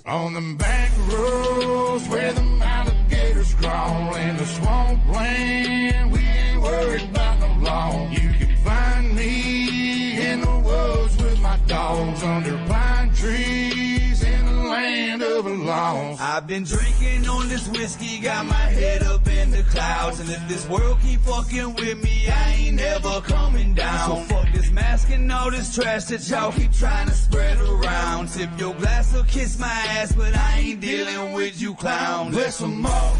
On them back roads where the alligators crawl in the swamp land, we ain't worried about no law. You can find me in the woods with my dogs under pine trees in the land of the lost. I've been drinking on this whiskey, got my head up in the clouds, and if this world keep fucking with me, I ain't never coming down. So fuck this mask and all this trash that y'all keep trying to spread around. Tip your glass or kiss my ass, but I ain't dealing with you clowns. Bless them all,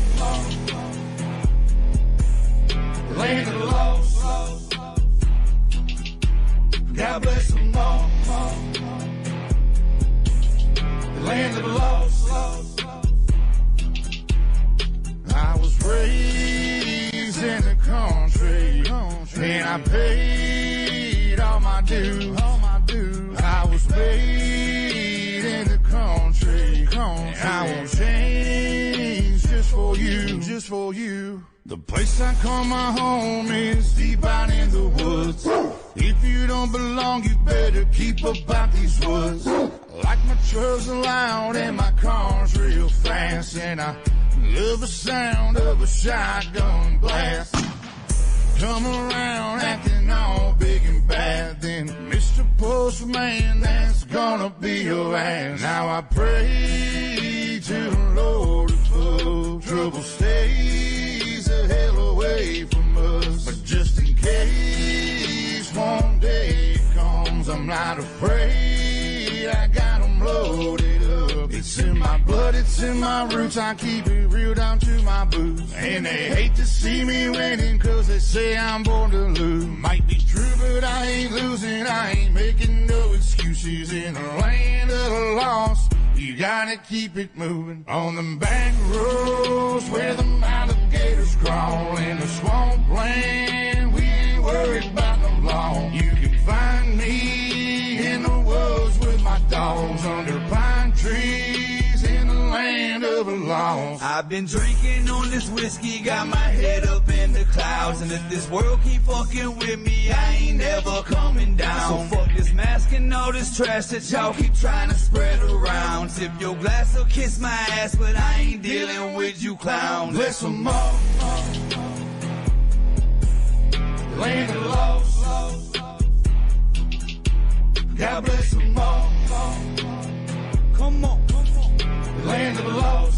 land of the lost. God bless them all, land of the lost. I was raised in the country, and I paid all my dues. I was made in the country, and I won't change just for you. The place I call my home is deep out in the woods. If you don't belong, you better keep about these woods. Like my trucks are loud and my car's real fast, and I love the sound of a shotgun blast. Come around acting all big and bad, then Mr. Postman, that's gonna be your ass. Now I pray to the Lord if trouble stays the hell away from us. But just in case one day it comes, I'm not afraid, I got 'em loaded up. It's in my blood, it's in my roots, I keep it real down to my boots. And they hate to see me winning, cause they say I'm born to lose. Might be true, but I ain't losing, I ain't making no excuses. In the land of the lost, you gotta keep it moving. On them back roads where the alligators crawl in the swamp land, we ain't worried about no law. You can find me in the woods with my dogs under pine trees in the land of the lost. I've been drinking on this whiskey, got my head up in the clouds, and if this world keep fucking with me, I ain't never coming down. So fuck this mask and all this trash that y'all keep trying to spread around. Tip your glass or kiss my ass, but I ain't dealing with you clowns. Bless them all, land of the lost. God bless them all, Come on. land of the lost.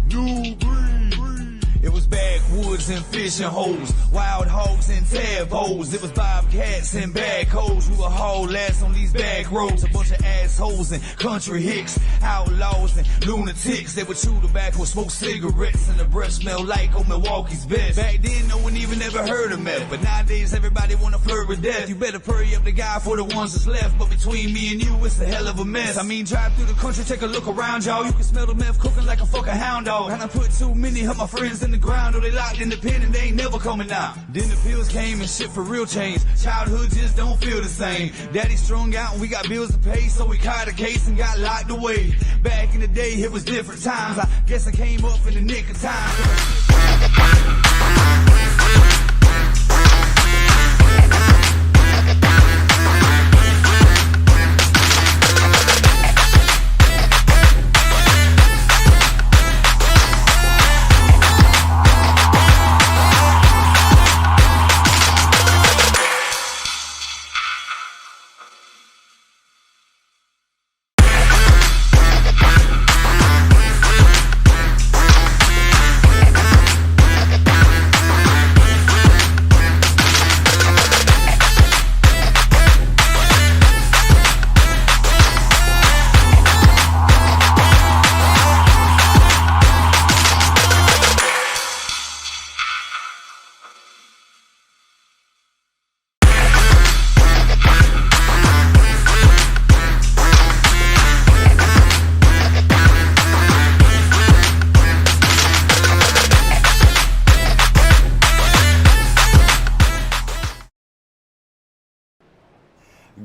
New breed. It was backwoods and fishing holes, wild hogs and tadpoles. It was bobcats and backhoes. We were haul ass on these back roads. A bunch of assholes and country hicks, outlaws and lunatics. They would chew tobacco, smoke cigarettes, and the breath smelled like old Milwaukee's best. Back then, no one even ever heard of meth, but nowadays everybody wanna flirt with death. You better hurry up the guy for the ones that's left. But between me and you, it's a hell of a mess. I mean, drive through the country, take a look around, y'all. You can smell the meth cooking like a fucking hound dog. And I put too many of my friends in the ground, or they locked in the pen and they ain't never coming out. Then the pills came and shit for real changed. Childhood just don't feel the same. Daddy strung out and we got bills to pay, so we caught a case and got locked away. Back in the day, it was different times. I guess I came up in the nick of time.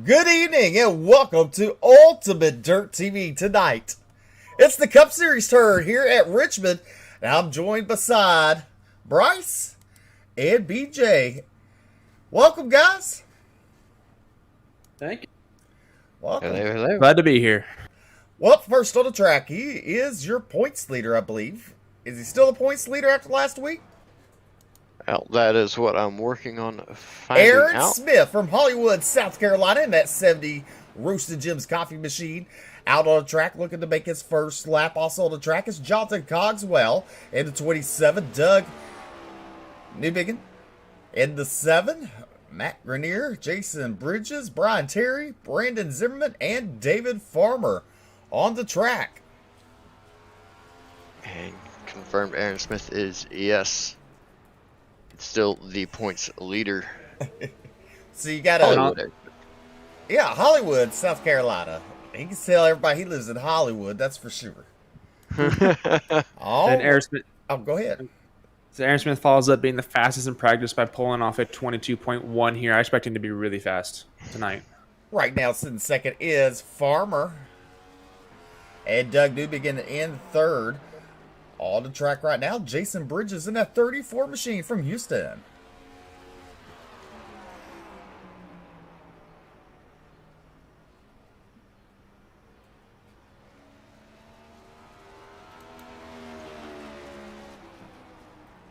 Good evening and welcome to Ultimate Dirt TV tonight. It's the Cup Series turn here at Richmond, and I'm joined beside Bryce and BJ. Welcome, guys. Thank you. Welcome. Hello. Glad to be here. Well, first on the track, he is your points leader, I believe. Is he still the points leader after last week? Well, that is what I'm working on finding Aaron out. Smith from Hollywood, South Carolina, in that 70 Roasted Jim's coffee machine. Out on the track, looking to make his first lap. Also on the track is Jonathan Cogswell in the 27. Doug Newbigin in the 7. Matt Grenier, Jason Bridges, Brian Terry, Brandon Zimmerman, and David Farmer on the track. And confirmed Aaron Smith is, yes, still the points leader. So you got Hollywood. Hollywood, South Carolina. He can tell everybody he lives in Hollywood, that's for sure. And Aaron Smith, go ahead. so Aaron Smith follows up being the fastest in practice by pulling off at 22.1 here. I expect him to be really fast tonight. Right now, sitting second is Farmer. And Doug Newbigin in third. On the track right now, Jason Bridges in that 34 machine from Houston.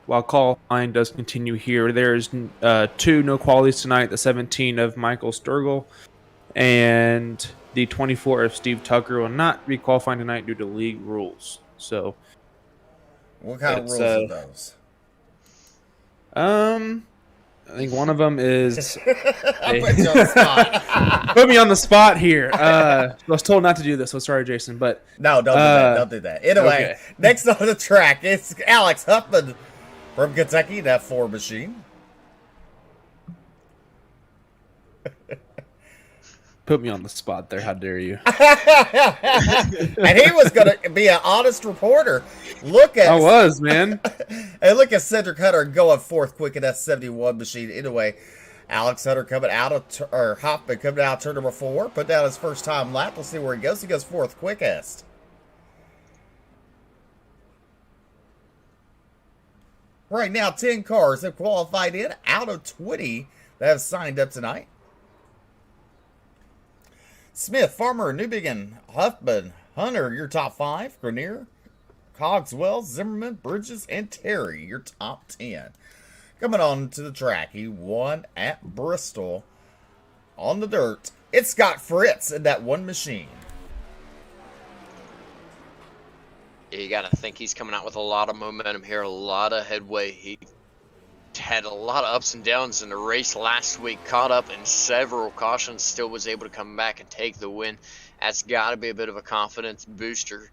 While qualifying does continue here, there's 2 no qualities tonight. The 17 of Michael Sturgill and the 24 of Steve Tucker will not be qualifying tonight due to league rules. So, What kind of rules are those? I think one of them is I put you on the spot. put me on the spot here. I was told not to do this, so sorry, Jason. But No, don't do that. Don't do that. Anyway, okay. next on the track, it's Alex Huffman from Kentucky, that 4 machine. put me on the spot there. How dare you? And he was going to be an honest reporter. I was, man. And look at Cedric Hunter going 4th quick in that 71 machine. Anyway, Alex Hunter coming out of, Hoffman coming out of turn number 4, put down his first time lap. We'll see where he goes. He goes 4th quickest. Right now, 10 cars have qualified in out of 20 that have signed up tonight. Smith, Farmer, Newbigin, Huffman, Hunter, your top 5. Grenier, Cogswell, Zimmerman, Bridges, and Terry, your top 10. Coming on to the track, he won at Bristol on the dirt. It's Scott Fritz in that 1 machine. You got to think he's coming out with a lot of momentum here, a lot of headway. He had a lot of ups and downs in the race last week, caught up in several cautions, still was able to come back and take the win. That's got to be a bit of a confidence booster.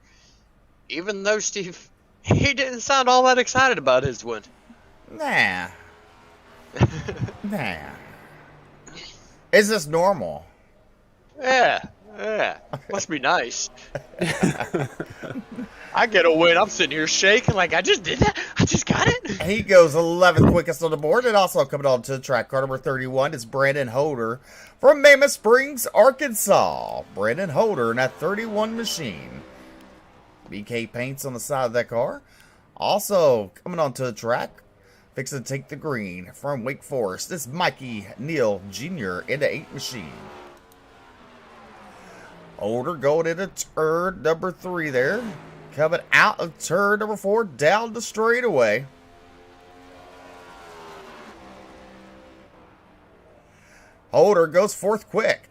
Even though, Steve, he didn't sound all that excited about his win. Nah. Nah. Is this normal? Yeah. Must be nice. I get a win. I'm sitting here shaking like I just did that. I just got it. He goes 11th quickest on the board. And also coming on to the track, car number 31 is Brandon Holder from Mammoth Springs, Arkansas. Brandon Holder in that 31 machine. BK paints on the side of that car. Also coming onto the track, fixing to take the green from Wake Forest. This is Mikey Neal Jr. in the 8 machine. Holder going into turn number 3 there. Coming out of turn number 4 down the straightaway. Holder goes 4th quick.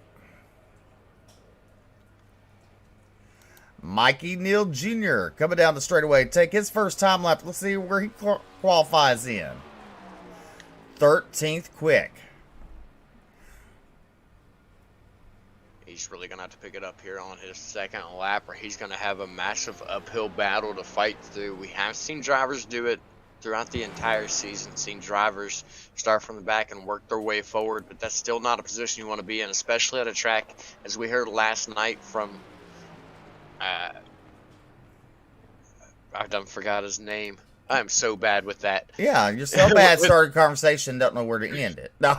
Mikey Neal Jr. coming down the straightaway. Take his first time lap. Let's see where he qualifies in. 13th quick. He's really going to have to pick it up here on his second lap, or he's going to have a massive uphill battle to fight through. We have seen drivers do it throughout the entire season, seen drivers start from the back and work their way forward, but that's still not a position you want to be in, especially at a track, as we heard last night from, I done forgot his name. I'm so bad with that. Yeah, you're so bad started a conversation, don't know where to end it. No.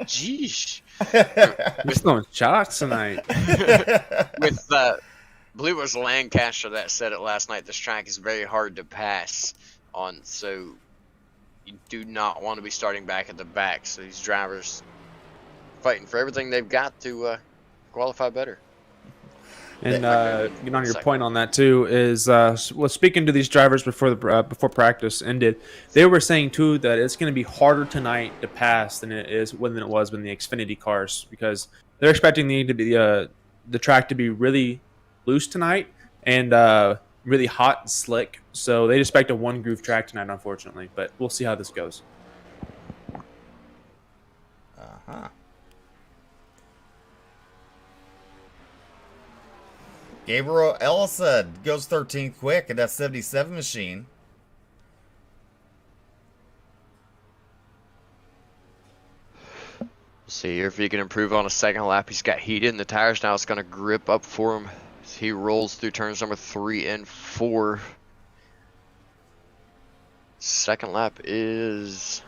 Jeez. We're throwing shots tonight. With I believe it was Lancaster that said it last night, this track is very hard to pass on, so you do not want to be starting back at the back. So these drivers fighting for everything they've got to qualify better. And on your point on that too is speaking to these drivers before before practice ended, they were saying too that it's going to be harder tonight to pass than it was when the Xfinity cars, because they're expecting the track to be really loose tonight and really hot and slick. So they expect a one groove track tonight, unfortunately. But we'll see how this goes. Gabriel Ellison goes 13th quick in that 77 machine. See here if he can improve on a second lap. He's got heat in the tires now. It's going to grip up for him as he rolls through turns number 3 and 4. Second lap is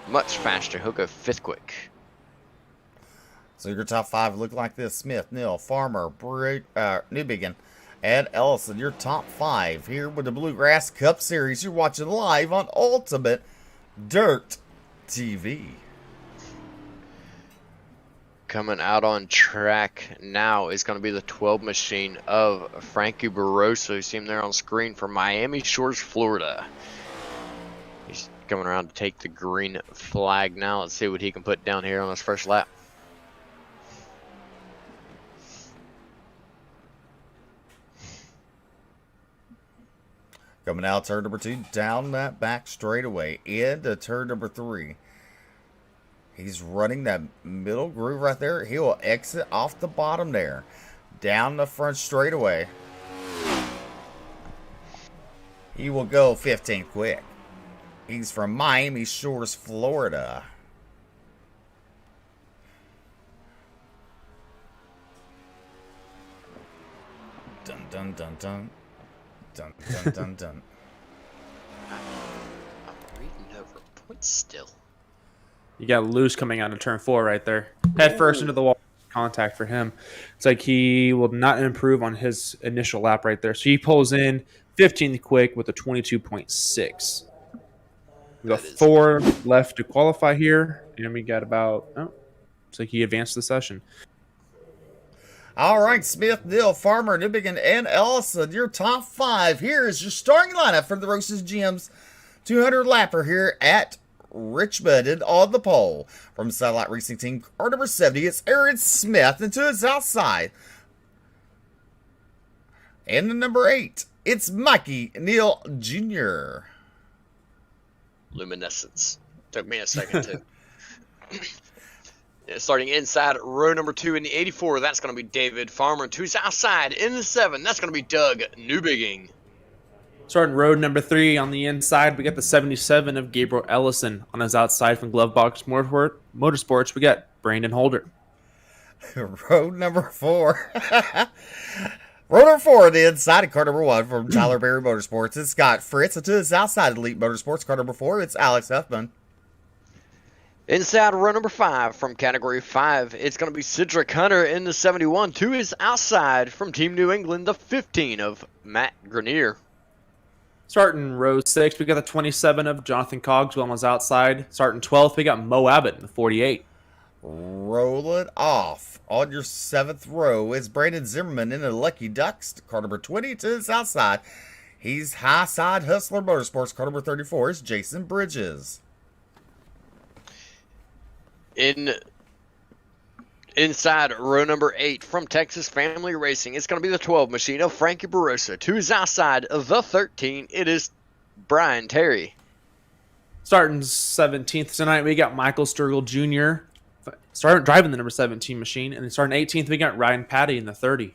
much faster. He'll go 5th quick. So your top 5 look like this: Smith, Neal, Farmer, Newbegin, and Ellison. Your top 5 here with the Bluegrass Cup Series. You're watching live on Ultimate Dirt TV. Coming out on track now is going to be the 12 machine of Frankie Barroso. You see him there on screen for Miami Shores, Florida. He's coming around to take the green flag now. Let's see what he can put down here on his first lap. Coming out turn number 2, down that back straightaway into turn number 3. He's running that middle groove right there. He will exit off the bottom there, down the front straightaway. He will go 15th quick. He's from Miami Shores, Florida. Dun dun dun dun. Dun dun dun dun. I'm reading over points still. You got loose coming out of turn 4 right there. Head first into the wall. Contact for him. It's like he will not improve on his initial lap right there. So he pulls in 15th quick with a 22.6. We got 4 left to qualify here. And we got about, looks like he advanced the session. All right, Smith, Neal, Farmer, Newbegin, and Ellison, your top 5. Here is your starting lineup for the Rose's GM's 200 lapper here at Richmond. And on the pole from Satellite Racing Team, car number 70, it's Aaron Smith, and to his outside. And the number 8, it's Mikey Neal Jr. Luminescence. Took me a second too. Starting inside row number 2 in the 84, that's going to be David Farmer. To his outside in the 7, that's going to be Doug Newbigging. Starting road number 3 on the inside, we got the 77 of Gabriel Ellison. On his outside from Glovebox Motorsports, we got Brandon Holder. Road number 4. Road number 4 on the inside of car number 1 from Tyler Berry Motorsports. It's Scott Fritz. And to his outside Elite Motorsports, car number 4, it's Alex Huffman. Inside row number 5 from category 5, it's going to be Cedric Hunter in the 71. To his outside from Team New England, the 15 of Matt Grenier. Starting row 6, we got the 27 of Jonathan Cogswell on his outside. Starting 12th, we got Mo Abbott in the 48. Roll it off. On your 7th row is Brandon Zimmerman in the Lucky Ducks, car number 20 to his outside. He's High Side Hustler Motorsports, car number 34 is Jason Bridges. Inside row number 8 from Texas Family Racing, it's going to be the 12 machine of Frankie Barroso. To his outside of the 13, it is Brian Terry. Starting 17th tonight, we got Michael Sturgill Jr. Starting driving the number 17 machine. And starting 18th, we got Ryan Patty in the 30.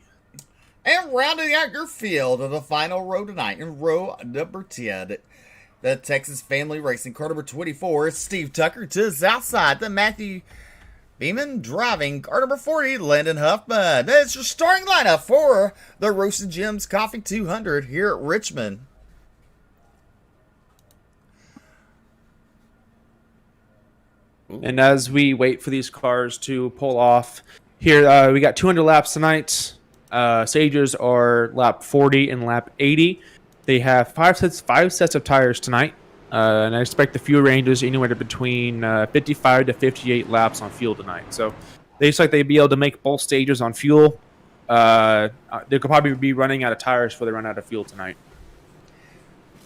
And rounding out your field of the final row tonight in row number 10, the Texas Family Racing, car number 24 is Steve Tucker. To his outside, the Matthew Beeman driving, car number 40, Landon Huffman. That's your starting lineup for the Roasted Gems Coffee 200 here at Richmond. And as we wait for these cars to pull off, here we got 200 laps tonight. Stages are lap 40 and lap 80. They have five sets of tires tonight. And I expect the fuel ranges anywhere between 55 to 58 laps on fuel tonight. So they expect they'd be able to make both stages on fuel. They could probably be running out of tires before they run out of fuel tonight.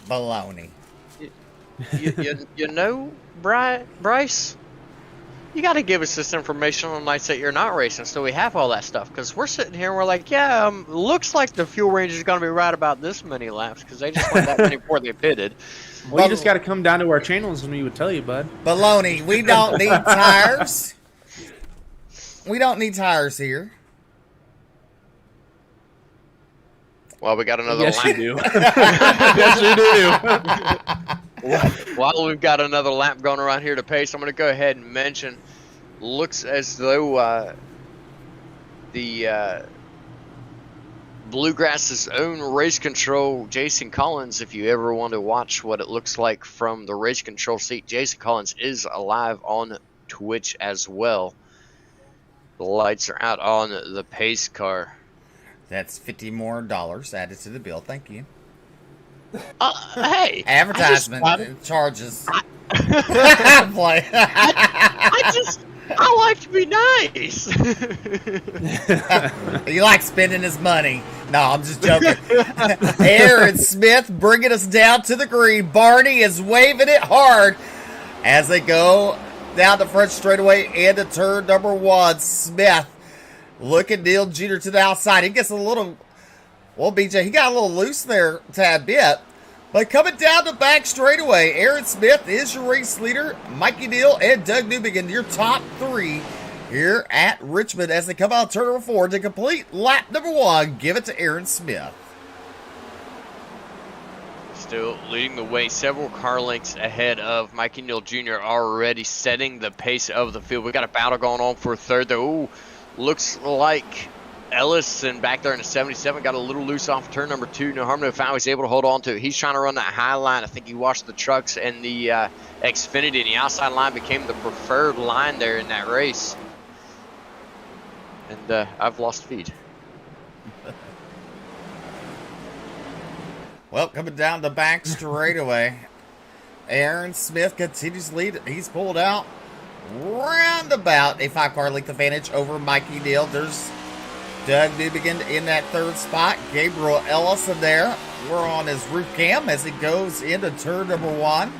Baloney. You know, Bryce, you got to give us this information on nights that you're not racing, so we have all that stuff. Because we're sitting here and we're like, yeah, looks like the fuel range is going to be right about this many laps because they just went that many before they pitted. Well, you just got to come down to our channels and we would tell you, bud. Baloney. We don't need tires. We don't need tires here. Well, we got another Yes, lap. you do. Yes, you do. While we've got another lap going around here to pace, I'm going to go ahead and mention, looks as though the Bluegrass's own race control, Jason Collins, if you ever want to watch what it looks like from the race control seat, Jason Collins is alive on Twitch as well. The lights are out on the pace car. That's $50 more added to the bill. Thank you. Hey, Advertisement charges. I like to be nice. You like spending his money. No, I'm just joking. Aaron Smith bringing us down to the green. Barney is waving it hard as they go down the front straightaway into turn number 1. Smith looking Neil Jeter to the outside. He gets a little, well, BJ, he got a little loose there a tad bit. But coming down the back straightaway, Aaron Smith is your race leader. Mikey Neal and Doug Newbegin, your top 3 here at Richmond as they come out turn number 4 to complete lap number 1. Give it to Aaron Smith. Still leading the way, several car lengths ahead of Mikey Neal Jr. already setting the pace of the field. We got a battle going on for third there. Ooh, looks like Ellison back there in the 77 got a little loose off turn number 2. No harm, no foul. He's able to hold on to it. He's trying to run that high line. I think he watched the trucks and the Xfinity, and the outside line became the preferred line there in that race. And I've lost feed. Well, coming down the back straightaway, Aaron Smith continues to lead. He's pulled out roundabout a 5-car length advantage over Mikey Neal. There's Doug Newbegin in that 3rd spot. Gabriel Ellison there. We're on his roof cam as he goes into turn number 1.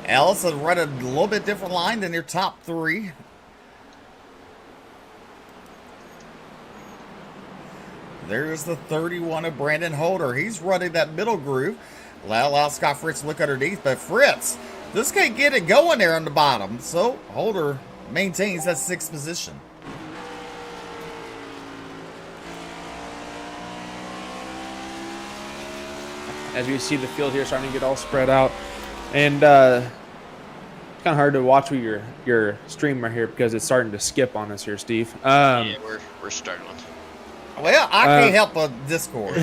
Ellison running a little bit different line than your top 3. There's the 31 of Brandon Holder. He's running that middle groove. Allow Scott Fritz to look underneath, but Fritz just can't get it going there on the bottom. So Holder maintains that 6th position. As you see the field here starting to get all spread out. And it's kind of hard to watch with your stream right here because it's starting to skip on us here, Steve. Yeah, we're struggling. Well, I can't help but Discord.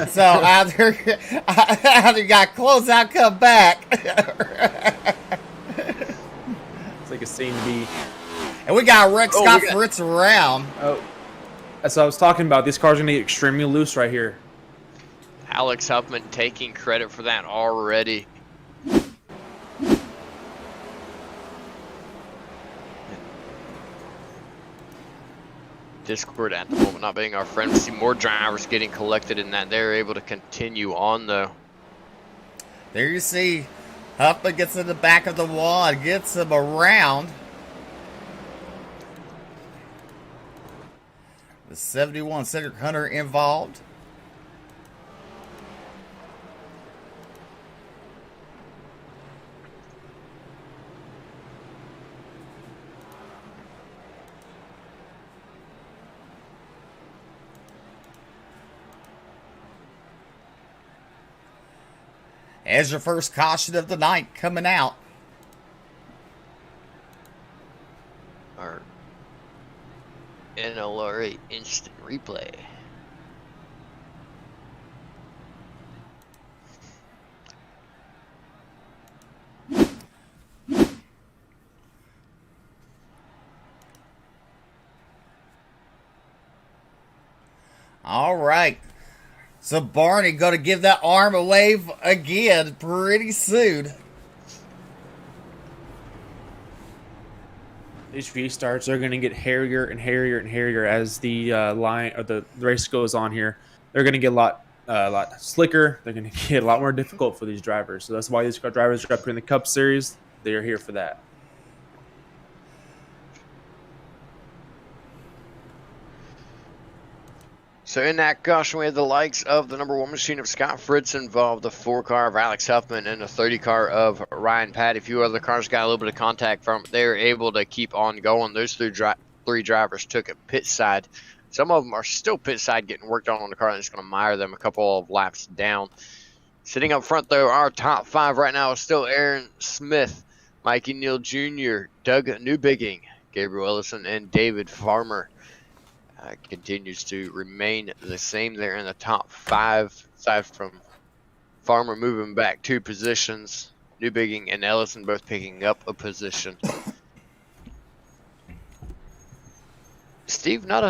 So either you got to close out, come back. It's like a scene to be. And we got Rex Scott Fritz around. Oh, so I was talking about. These cars are going to get extremely loose right here. Alex Huffman taking credit for that already. Discord at the moment not being our friend. We see more drivers getting collected in that. They're able to continue on though. There you see Huffman gets in the back of the wall and gets him around. The 71 Cedric Hunter involved. As your first caution of the night coming out. Our NLRA instant replay. All right. So Barney going to give that arm a wave again pretty soon. These restarts are going to get hairier and hairier and hairier as the line or the race goes on here. They're going to get a lot slicker. They're going to get a lot more difficult for these drivers. So that's why these drivers are up here in the Cup Series. They are here for that. So in that caution, we had the likes of the number 1 machine of Scott Fritz involved, the 4 car of Alex Huffman, and the 30 car of Ryan Patty. A few other cars got a little bit of contact from it. They were able to keep on going. Those three drivers took a pit side. Some of them are still pit side getting worked on the car, and it's going to mire them a couple of laps down. Sitting up front, though, our top 5 right now is still Aaron Smith, Mikey Neal Jr., Doug Newbigging, Gabriel Ellison, and David Farmer. Continues to remain the same there in the top 5, aside from Farmer moving back 2 positions. Newbigging and Ellison both picking up a position. Steve, not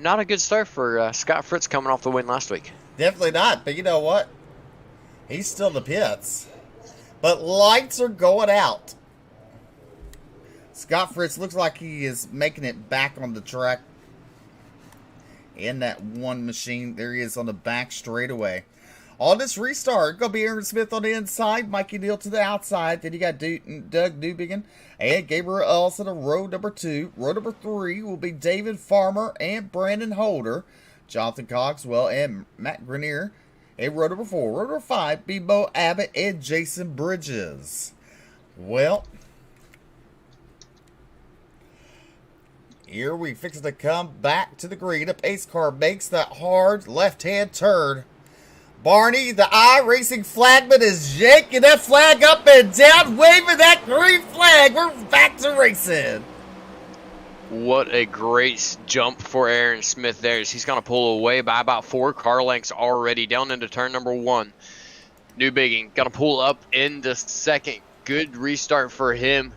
a good start for Scott Fritz coming off the win last week. Definitely not, but you know what? He's still in the pits. But lights are going out. Scott Fritz looks like he is making it back on the track. In that 1 machine, there he is on the back straightaway. On this restart, going to be Aaron Smith on the inside, Mikey Neal to the outside. Then you got Doug Newbiggin and Gabriel Ellison on row number 2. Row number 3 will be David Farmer and Brandon Holder, Jonathan Cogswell and Matt Grenier. And row number 4. Row number 5 be Bo Abbott and Jason Bridges. Well, here we fix to come back to the green. A pace car makes that hard left-hand turn. Barney, the iRacing flagman, is yanking that flag up and down, waving that green flag. We're back to racing. What a great jump for Aaron Smith there. He's going to pull away by about 4 car lengths already down into turn number 1. Newbigging going to pull up into second. Good restart for him.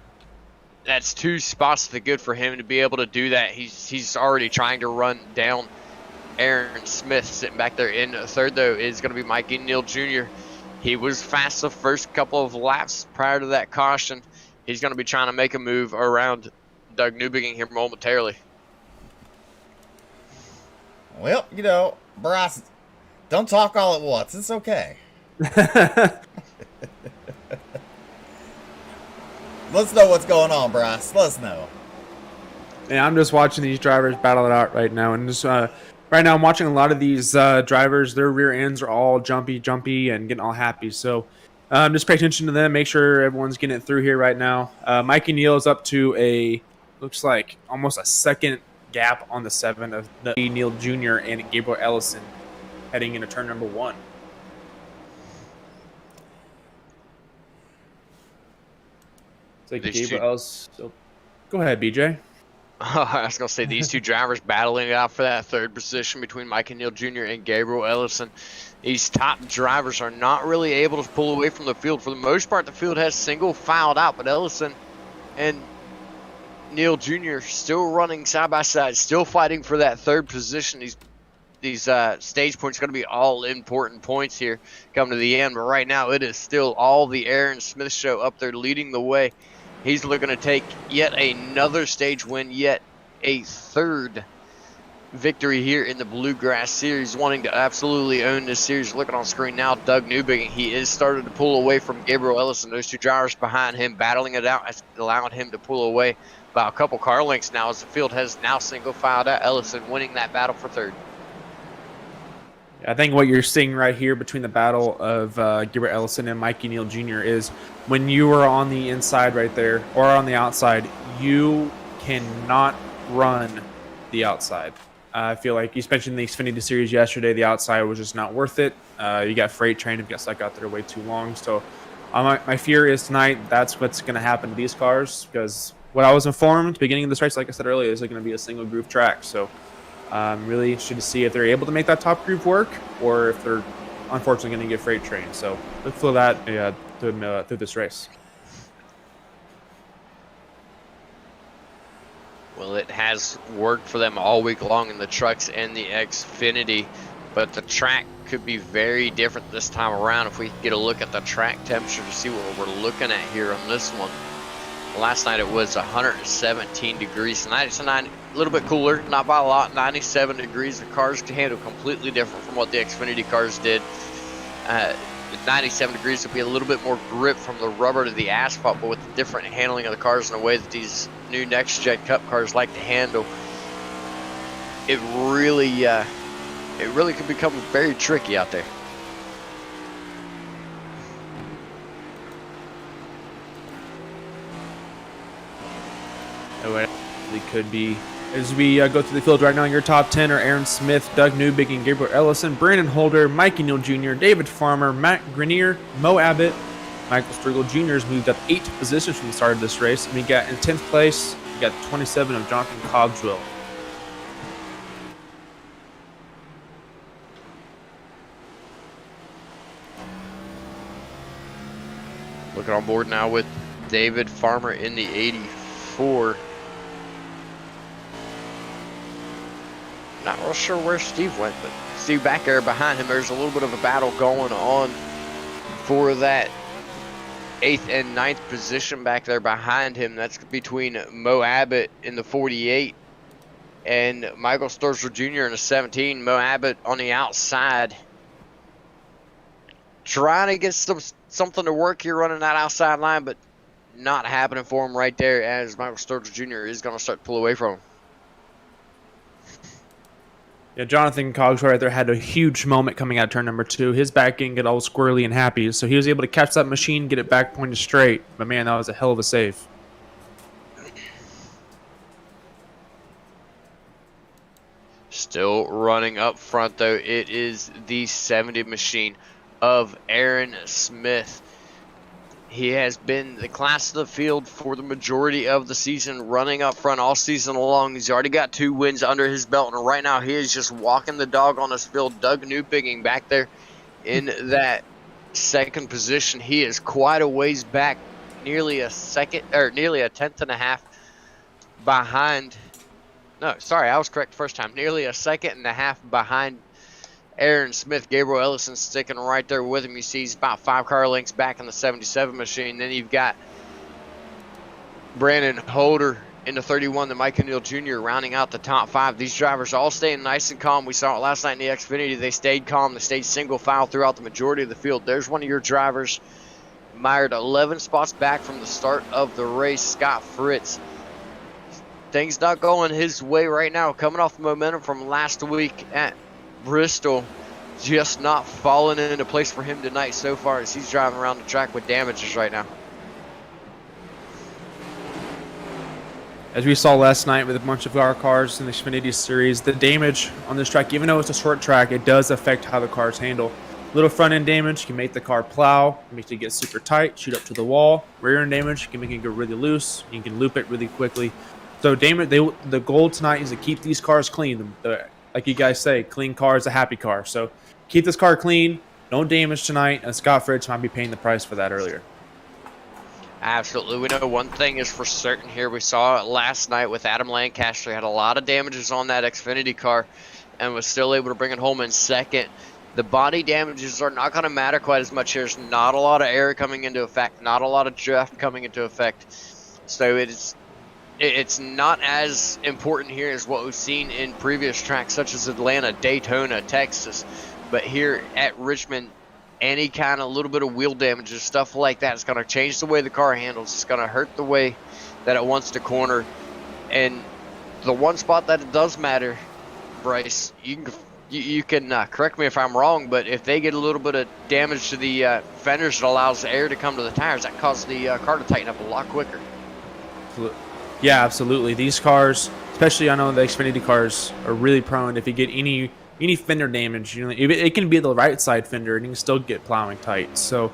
That's 2 spots to good for him to be able to do that. He's already trying to run down Aaron Smith. Sitting back there in third, though, is going to be Mikey Neal Jr. He was fast the first couple of laps prior to that caution. He's going to be trying to make a move around Doug Newbigging here momentarily. Well, you know, Bryce, don't talk all at once. It's okay. Let's know what's going on, Bryce. Let us know. Yeah, I'm just watching these drivers battle it out right now. And just right now I'm watching a lot of these drivers. Their rear ends are all jumpy, and getting all happy. So just pay attention to them. Make sure everyone's getting it through here right now. Mikey Neal is up to looks like almost a second gap on the 7 of the Neal Jr. and Gabriel Ellison heading into turn number 1. Like Gabriel Ellison. So, go ahead, BJ. I was going to say, these 2 drivers battling it out for that 3rd position between Mikey Neal Jr. and Gabriel Ellison. These top drivers are not really able to pull away from the field. For the most part, the field has single filed out, but Ellison and Neal Jr. still running side by side, still fighting for that 3rd position. These stage points are going to be all important points here coming to the end, but right now it is still all the Aaron Smith show up there leading the way. He's looking to take yet another stage win, yet a 3rd victory here in the Bluegrass Series, wanting to absolutely own this series. Looking on screen now, Doug Newbigging, he is starting to pull away from Gabriel Ellison. Those 2 drivers behind him battling it out, allowing him to pull away by a couple car lengths now, as the field has now single filed out. Ellison winning that battle for 3rd. I think what you're seeing right here between the battle of Gabriel Ellison and Mikey Neal Jr. is when you are on the inside right there or on the outside, you cannot run the outside. I feel like, especially in the Xfinity Series yesterday, the outside was just not worth it. You got freight train if you got stuck out there way too long. So my fear is tonight that's what's going to happen to these cars, because what I was informed at the beginning of this race, like I said earlier, is going to be a single groove track. So I'm really interested to see if they're able to make that top groove work or if they're unfortunately going to get freight train. So look for that through this race. Well, it has worked for them all week long in the trucks and the Xfinity. but the track could be very different this time around if we get a look at the track temperature to see what we're looking at here on this one. Last night it was 117 degrees. Tonight it's a little bit cooler, not by a lot, 97 degrees. The cars handle completely different from what the Xfinity cars did. 97 degrees will be a little bit more grip from the rubber to the asphalt, but with the different handling of the cars and the way that these new Next Gen Cup cars like to handle, it really could become very tricky out there. Oh, it could be. As we go through the field right now, your top 10 are Aaron Smith, Doug Newbig, and Gabriel Ellison, Brandon Holder, Mikey Neal Jr., David Farmer, Matt Grenier, Mo Abbott. Michael Sturgill Jr. has moved up 8 positions from the start of this race. And we got in 10th place, we got 27 of Jonathan Cogswell. Looking on board now with David Farmer in the 84. Not real sure where Steve went, but Steve back there behind him. There's a little bit of a battle going on for that 8th and 9th position back there behind him. That's between Mo Abbott in the 48 and Michael Sturgill Jr. in the 17. Mo Abbott on the outside, trying to get something to work here running that outside line, but not happening for him right there as Michael Sturgill Jr. is going to start to pull away from him. Yeah, Jonathan Cogswell right there had a huge moment coming out of turn number 2. His back end got all squirrely and happy, so he was able to catch that machine, get it back pointed straight. But man, that was a hell of a save. Still running up front, though, it is the 70 machine of Aaron Smith. He has been the class of the field for the majority of the season, running up front all season long. He's already got 2 wins under his belt, and right now he is just walking the dog on this field. Doug Newbigging back there in that 2nd position. He is quite a ways back, nearly a 10th and a half behind. No, sorry, I was correct the first time. Nearly a 2.5 seconds behind Aaron Smith. Gabriel Ellison sticking right there with him. You see he's about 5 car lengths back in the 77 machine. Then you've got Brandon Holder in the 31, the Mike Neal Jr. rounding out the top 5. These drivers all staying nice and calm. We saw it last night in the Xfinity. They stayed calm. They stayed single file throughout the majority of the field. There's one of your drivers mired 11 spots back from the start of the race, Scott Fritz. Things not going his way right now. Coming off the momentum from last week at Bristol, just not falling into place for him tonight so far as he's driving around the track with damages right now. As we saw last night with a bunch of our cars in the Xfinity Series, the damage on this track, even though it's a short track, it does affect how the cars handle. Little front end damage can make the car plow, make it get super tight, shoot up to the wall. Rear end damage can make it go really loose. You can loop it really quickly. So the goal tonight is to keep these cars clean. Like you guys say, clean car is a happy car. So keep this car clean, don't damage tonight, and Scott Fritz might be paying the price for that earlier. Absolutely. We know one thing is for certain here. We saw it last night with Adam Lancaster. He had a lot of damages on that Xfinity car and was still able to bring it home in 2nd. The body damages are not going to matter quite as much. There's not a lot of air coming into effect, not a lot of draft coming into effect. So it's not as important here as what we've seen in previous tracks such as Atlanta, Daytona, Texas. But here at Richmond, any kind of little bit of wheel damages, stuff like that, is going to change the way the car handles. It's going to hurt the way that it wants to corner. And the one spot that it does matter, Bryce, you can correct me if I'm wrong, but if they get a little bit of damage to the fenders that allows air to come to the tires, that causes the car to tighten up a lot quicker. Yeah, absolutely. These cars, especially I know the Xfinity cars, are really prone. If you get any fender damage, it can be the right side fender and you can still get plowing tight. So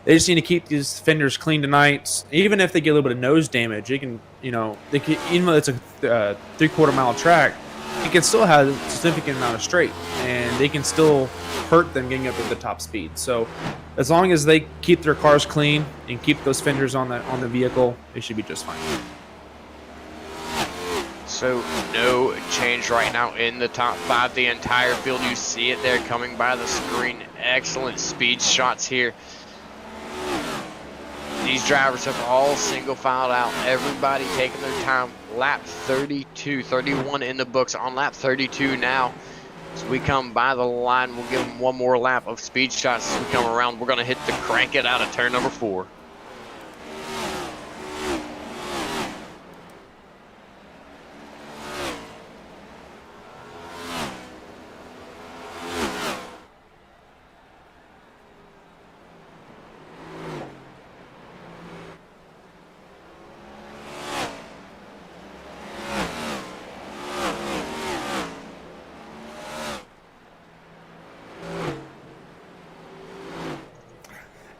they just need to keep these fenders clean tonight. Even if they get a little bit of nose damage, even though it's a 3/4 mile track, it can still have a significant amount of straight, and they can still hurt them getting up at the top speed. So as long as they keep their cars clean and keep those fenders on the vehicle, they should be just fine. So no change right now in the top 5. The entire field, you see it there coming by the screen. Excellent speed shots here. These drivers have all single filed out. Everybody taking their time. Lap 32, 31 in the books. On lap 32 now. As we come by the line, we'll give them one more lap of speed shots as we come around. We're going to hit the crank it out of turn number 4.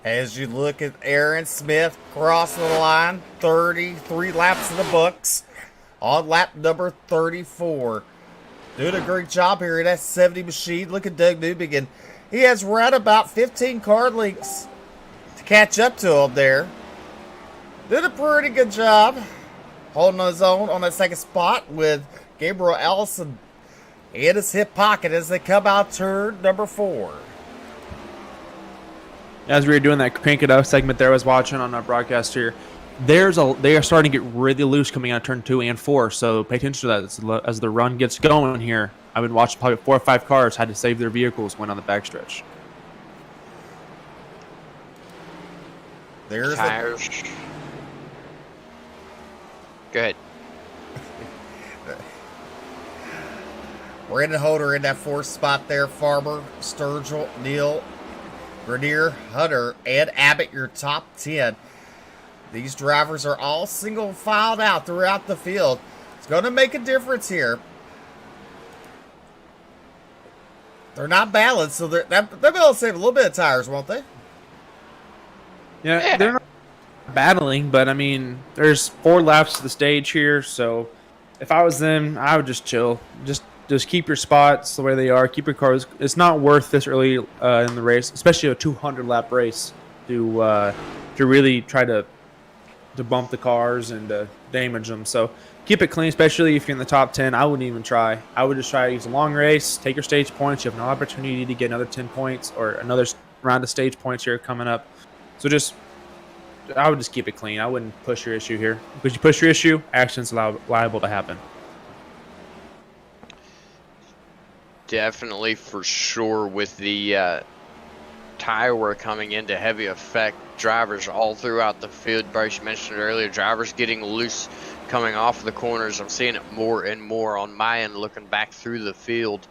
As you look at Aaron Smith crossing the line, 33 laps in the books on lap number 34. Doing a great job here in that 70 machine. Look at Doug Newbegin. He has right about 15 car lengths to catch up to him there. Did a pretty good job holding his own on that second spot with Gabriel Ellison in his hip pocket as they come out turn number 4. As we were doing that crank it up segment there, I was watching on our broadcast here. They are starting to get really loose coming out of turn 2 and 4. So pay attention to that as the run gets going here. I've been watching probably 4 or 5 cars had to save their vehicles when on the backstretch. There's tires. Go ahead. Brandon Holder in that 4th spot there. Farmer, Sturgill, Neal, Grenier, Hunter, and Abbott, your top 10. These drivers are all single filed out throughout the field. It's going to make a difference here. They're not balanced, so they're going to save a little bit of tires, won't they? Yeah, they're not battling, but I mean, there's 4 laps to the stage here, so if I was them, I would just chill. Just keep your spots the way they are. Keep your cars. It's not worth this early in the race, especially a 200-lap race, to really try to bump the cars and damage them. So keep it clean, especially if you're in the top 10. I wouldn't even try. I would just try to use a long race, take your stage points. You have an opportunity to get another 10 points or another round of stage points here coming up. So I would just keep it clean. I wouldn't push your issue here. Because you push your issue, accidents liable to happen. Definitely, for sure, with the tire wear coming into heavy effect. Drivers all throughout the field. Bryce, you mentioned it earlier, drivers getting loose coming off the corners. I'm seeing it more and more on my end looking back through the field.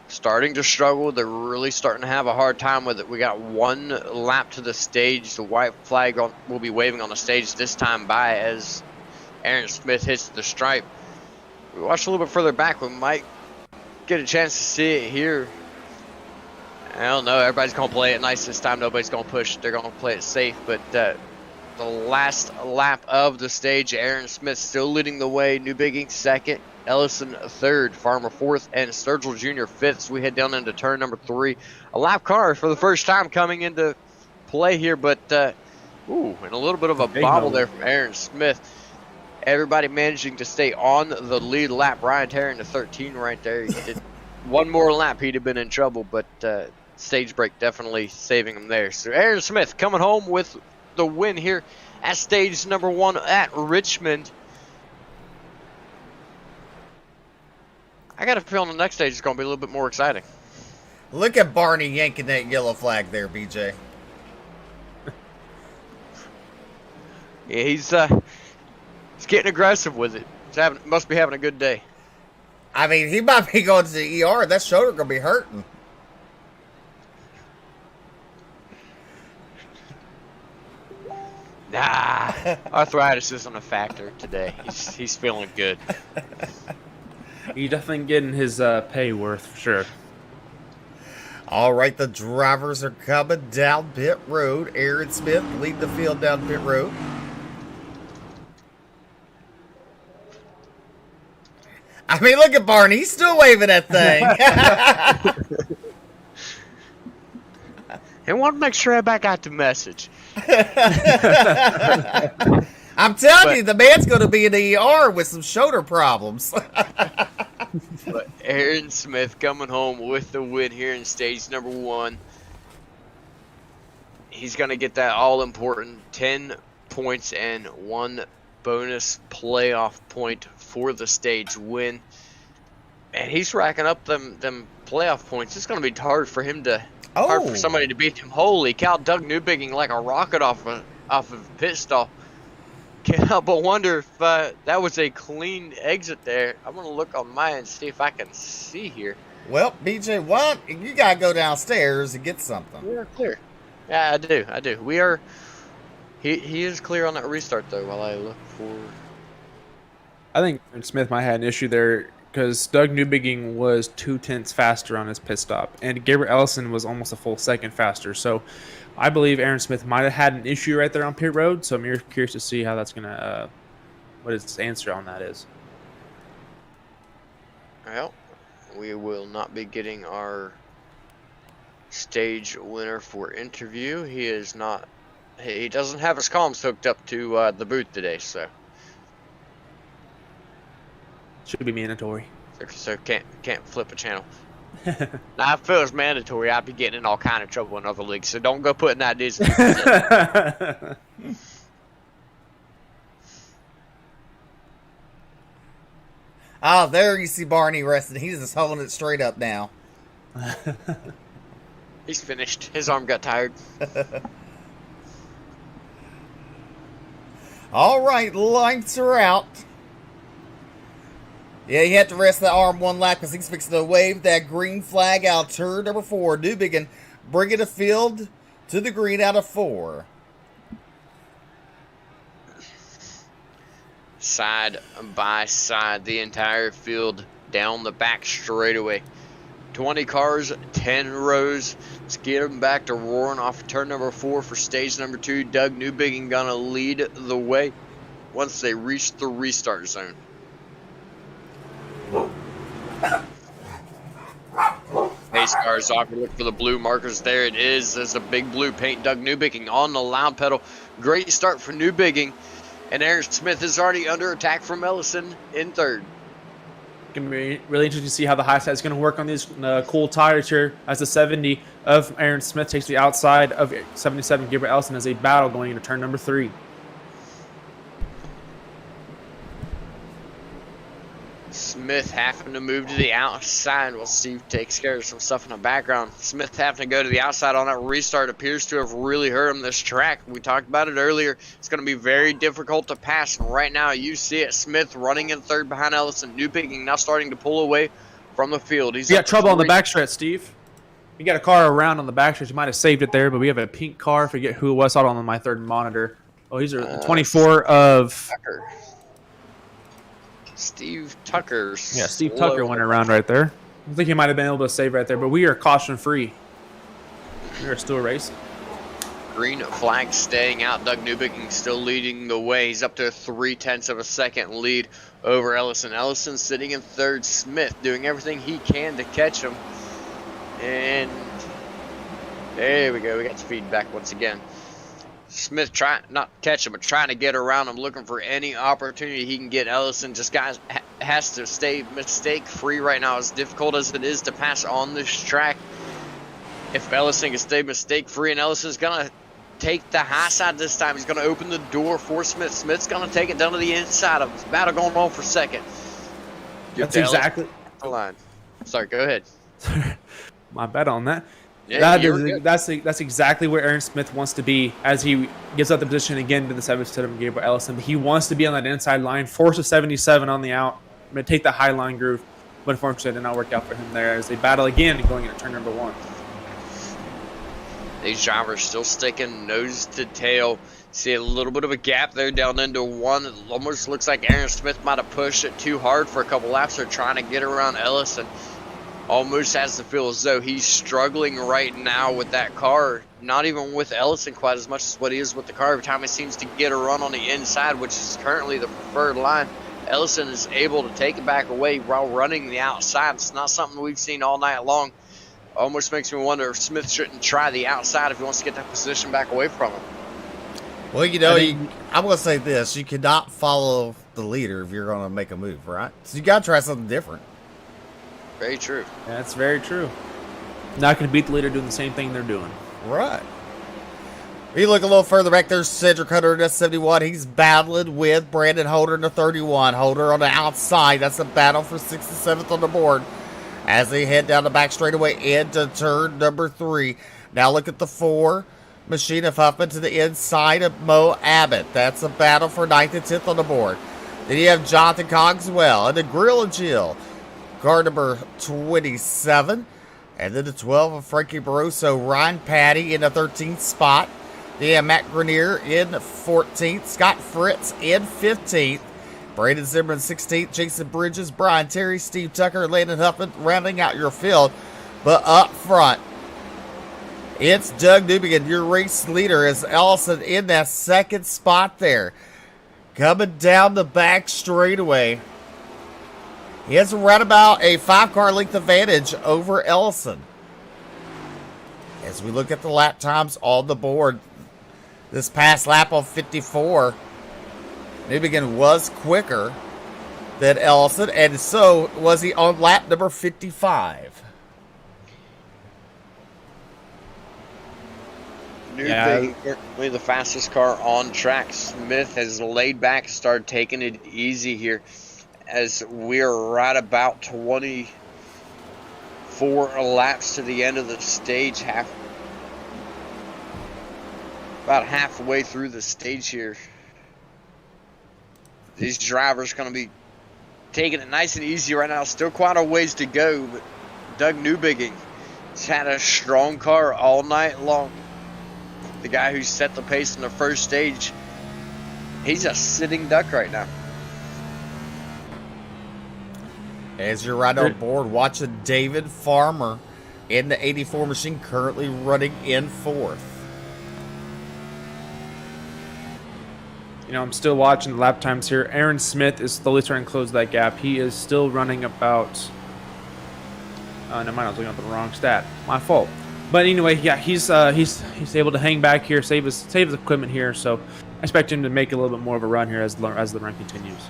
Starting to struggle. They're really starting to have a hard time with it. We got 1 lap to the stage. The white flag will be waving on the stage this time by as Aaron Smith hits the stripe. We watch a little bit further back. We might get a chance to see it here. I don't know. Everybody's going to play it nice this time. Nobody's going to push. They're going to play it safe. But the last lap of the stage, Aaron Smith still leading the way. Newbegin second, Ellison third, Farmer fourth, and Sturgill Jr. fifth. So we head down into turn number 3. A lap car for the first time coming into play here. But, and a little bit of a bobble there from Aaron Smith. Everybody managing to stay on the lead lap. Ryan Terry in the 13 right there. He did one more lap, he'd have been in trouble, but stage break definitely saving him there. So Aaron Smith coming home with the win here at stage number 1 at Richmond. I got a feeling the next stage is going to be a little bit more exciting. Look at Barney yanking that yellow flag there, BJ. Yeah, he's getting aggressive with it. Must be having a good day. I mean, he might be going to the ER. That shoulder going to be hurting. Nah, arthritis isn't a factor today. He's feeling good. He's definitely getting his pay worth for sure. All right, the drivers are coming down pit road. Aaron Smith leading the field down pit road. I mean, look at Barney. He's still waving that thing. And want to make sure everybody got the message. I'm telling you, the man's going to be in the ER with some shoulder problems. But Aaron Smith coming home with the win here in stage number 1. He's going to get that all-important 10 points and 1 bonus playoff point for the stage win. And he's racking up them playoff points. It's going to be hard for him to hard for somebody to beat him. Holy cow! Doug Newbigging like a rocket off of pit stall. Can't help but wonder if that was a clean exit there. I'm going to look on mine and see if I can see here. Well, BJ, what? You got to go downstairs and get something. We're clear. Yeah, I do. We are. He is clear on that restart though. While I look for. I think Smith might have had an issue there because Doug Newbigging was 0.2 faster on his pit stop, and Gabriel Ellison was almost a full second faster. So, I believe Aaron Smith might have had an issue right there on pit road. So I'm curious to see how that's gonna, what his answer on that is. Well, we will not be getting our stage winner for interview. He is not. He doesn't have his comms hooked up to the booth today, so Should be mandatory. so can't flip a channel. Now, if it was mandatory, I'd be getting in all kind of trouble in other leagues. So don't go putting that Disney. Oh, there you see Barney resting. He's just holding it straight up now. He's finished. His arm got tired. All right, lights are out. Yeah, he had to rest that arm one lap because he's fixing to wave that green flag out turn number 4. Newbiggin bringing the field to the green out of 4. Side by side, the entire field down the back straightaway. 20 cars, 10 rows. Let's get them back to roaring off turn number 4 for stage number 2. Doug Newbiggin gonna lead the way once they reach the restart zone. Pace cars off. Look for the blue markers. There it is. There's a big blue paint. Doug Newbiggin on the loud pedal. Great start for Newbiggin. And Aaron Smith is already under attack from Ellison in third. Going to be really interesting to see how the high side is going to work on these cool tires here as the 70 of Aaron Smith takes the outside of 77 Gabriel Ellison as a battle going into turn number 3. Smith having to move to the outside while Steve takes care of some stuff in the background. Smith having to go to the outside on that restart appears to have really hurt him this track. We talked about it earlier. It's going to be very difficult to pass. And right now you see it. Smith running in third behind Ellison. Newbiggin now starting to pull away from the field. He's got trouble on the backstretch, Steve. You got a car around on the backstretch. You might have saved it there, but we have a pink car. I forget who it was. Saw it on my third monitor. Oh, these are 24 of... Tucker. Steve Tucker's. Yeah, Steve Tucker went around right there. I think he might have been able to save right there, but we are caution-free. We are still racing. Green flag staying out. Doug Newbiggin still leading the way. He's up to a 0.3 of a second lead over Ellison. Ellison sitting in third. Smith doing everything he can to catch him. And there we go. We got the feedback once again. Smith trying not catch him, but trying to get around him, looking for any opportunity he can get. Ellison just has to stay mistake-free right now. As difficult as it is to pass on this track, if Ellison can stay mistake-free, and Ellison's gonna take the high side this time. He's gonna open the door for Smith. Smith's gonna take it down to the inside of him. It's battle going on for second. That's exactly the line. Sorry, go ahead. My bet on that. Yeah, that's exactly where Aaron Smith wants to be as he gives up the position again to the 77 Gabriel Ellison. But he wants to be on that inside line, force a 77 on the out, take the high line groove. But unfortunately, it did not work out for him there as they battle again going into turn number 1. These drivers still sticking nose to tail. See a little bit of a gap there down into 1. It almost looks like Aaron Smith might have pushed it too hard for a couple laps. They're trying to get around Ellison. Almost has to feel as though he's struggling right now with that car. Not even with Ellison quite as much as what he is with the car. Every time he seems to get a run on the inside, which is currently the preferred line, Ellison is able to take it back away while running the outside. It's not something we've seen all night long. Almost makes me wonder if Smith shouldn't try the outside if he wants to get that position back away from him. Well, you know, I'm going to say this. You cannot follow the leader if you're going to make a move, right? So you got to try something different. Very true. That's very true. Not going to beat the leader doing the same thing they're doing. Right. If you look a little further back, there's Cedric Hunter in the 71. He's battling with Brandon Holder in the 31. Holder on the outside. That's a battle for 6th and 7th on the board as they head down the back straightaway into turn number 3. Now look at the 4. Machine of Huffman to the inside of Mo Abbott. That's a battle for 9th and 10th on the board. Then you have Jonathan Cogswell and the Grill and Jill. Car number 27. And then the 12 of Frankie Barroso. Ryan Patty in the 13th spot. Then you have Matt Grenier in 14th. Scott Fritz in 15th. Brandon Zimmerman 16th. Jason Bridges, Brian Terry, Steve Tucker, Landon Huffman rounding out your field. But up front, it's Doug Newbegin. Your race leader is Ellison in that second spot there. Coming down the back straightaway. He has around about a 5-car length advantage over Ellison. As we look at the lap times on the board, this past lap on 54, Newbegin was quicker than Ellison, and so was he on lap number 55. Newbegin currently the fastest car on track. Smith has laid back, started taking it easy here, as we're right about 24 laps to the end of the stage, about halfway through the stage here. These drivers going to be taking it nice and easy right now. Still quite a ways to go, but Doug Newbegin has had a strong car all night long. The guy who set the pace in the first stage, he's a sitting duck right now. As you're right on board, watching David Farmer in the 84 machine, currently running in 4th. You know, I'm still watching the lap times here. Aaron Smith is slowly starting to close that gap. He is still running about... never mind, I was looking at the wrong stat. My fault. But anyway, yeah, he's able to hang back here, save his equipment here. So I expect him to make a little bit more of a run here as the run continues.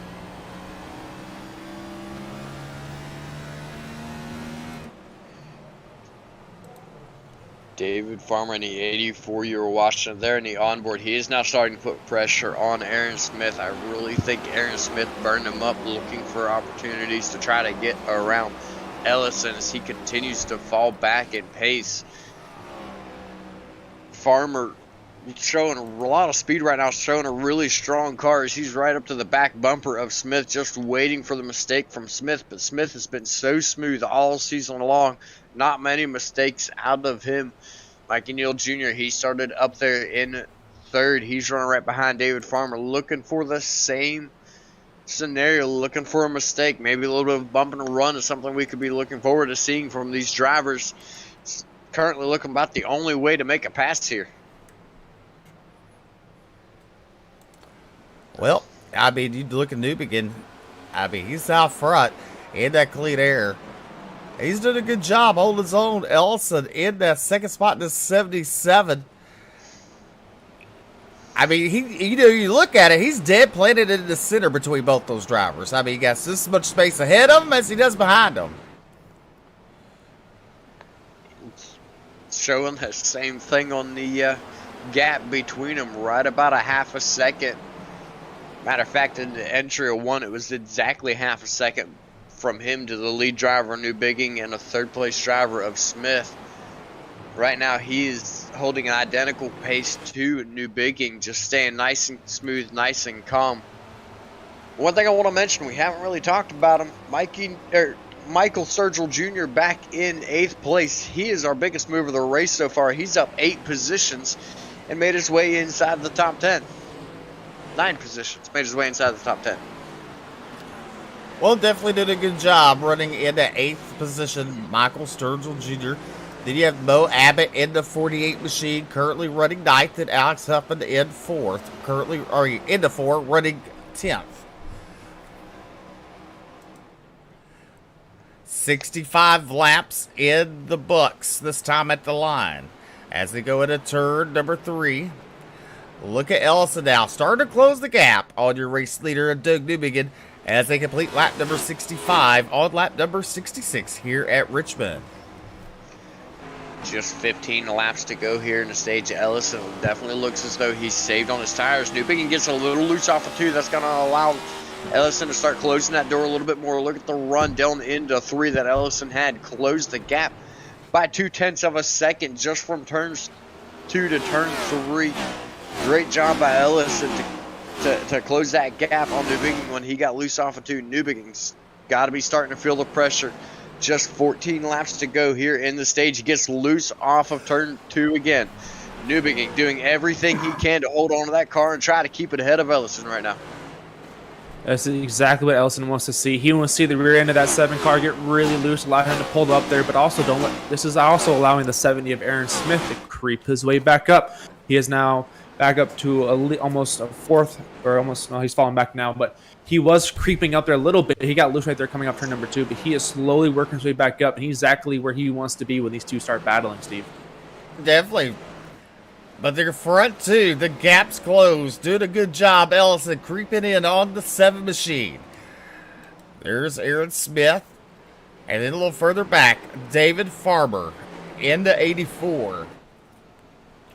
David Farmer in the 84 you were watching there in the onboard. He is now starting to put pressure on Aaron Smith. I really think Aaron Smith burned him up looking for opportunities to try to get around Ellison as he continues to fall back in pace. Farmer showing a lot of speed right now, showing a really strong car as he's right up to the back bumper of Smith, just waiting for the mistake from Smith. But Smith has been so smooth all season long. Not many mistakes out of him. Mikey Neal Jr., he started up there in 3rd. He's running right behind David Farmer, looking for the same scenario, looking for a mistake. Maybe a little bit of bump and run is something we could be looking forward to seeing from these drivers. It's currently looking about the only way to make a pass here. Well, I mean, you look at Newbegin. I mean, he's out front in that clean air. He's doing a good job holding his own. Ellison in that second spot in the 77. I mean, you look at it, he's dead planted in the center between both those drivers. I mean, he got just as much space ahead of him as he does behind him. Showing the same thing on the gap between them, right about a half a second. Matter of fact, in the entry of 1, it was exactly half a second from him to the lead driver, Newbegin, and a 3rd place driver of Smith. Right now, he is holding an identical pace to Newbegin, just staying nice and smooth, nice and calm. One thing I want to mention, we haven't really talked about him. Michael Sturgill Jr. back in 8th place. He is our biggest mover of the race so far. He's up 8 positions and made his way inside the top 10. 9 positions, made his way inside the top 10. Well, definitely did a good job running in the 8th position, Michael Sturgill Jr. Then you have Mo Abbott in the 48 machine, currently running 9th, and Alex Huffman in 4th, currently in the 4, running 10th. 65 laps in the books, this time at the line. As they go into turn number 3, Look at Ellison now, starting to close the gap on your race leader, Doug Newbegin, as they complete lap number 65 on lap number 66 here at Richmond. Just 15 laps to go here in the stage. Ellison definitely looks as though he's saved on his tires. Newbegin gets a little loose off of 2. That's going to allow Ellison to start closing that door a little bit more. Look at the run down into 3 that Ellison had. Closed the gap by 0.2 of a second just from turns 2 to turn 3. Great job by Ellison to close that gap on Newbegin when he got loose off of 2. Newbegin's got to be starting to feel the pressure. Just 14 laps to go here in the stage. He gets loose off of turn 2 again. Newbegin doing everything he can to hold on to that car and try to keep it ahead of Ellison right now. That's exactly what Ellison wants to see. He wants to see the rear end of that 7 car get really loose, allow him to pull up there, but also don't let. This is also allowing the 70 of Aaron Smith to creep his way back up. He is now back up to almost a 4th, or almost, no, he's falling back now, but he was creeping up there a little bit. He got loose right there coming up turn number 2, but he is slowly working his way back up, and he's exactly where he wants to be when these two start battling, Steve. Definitely. But their front 2, the gap's closed. Doing a good job, Ellison creeping in on the 7 machine. There's Aaron Smith. And then a little further back, David Farmer into 84.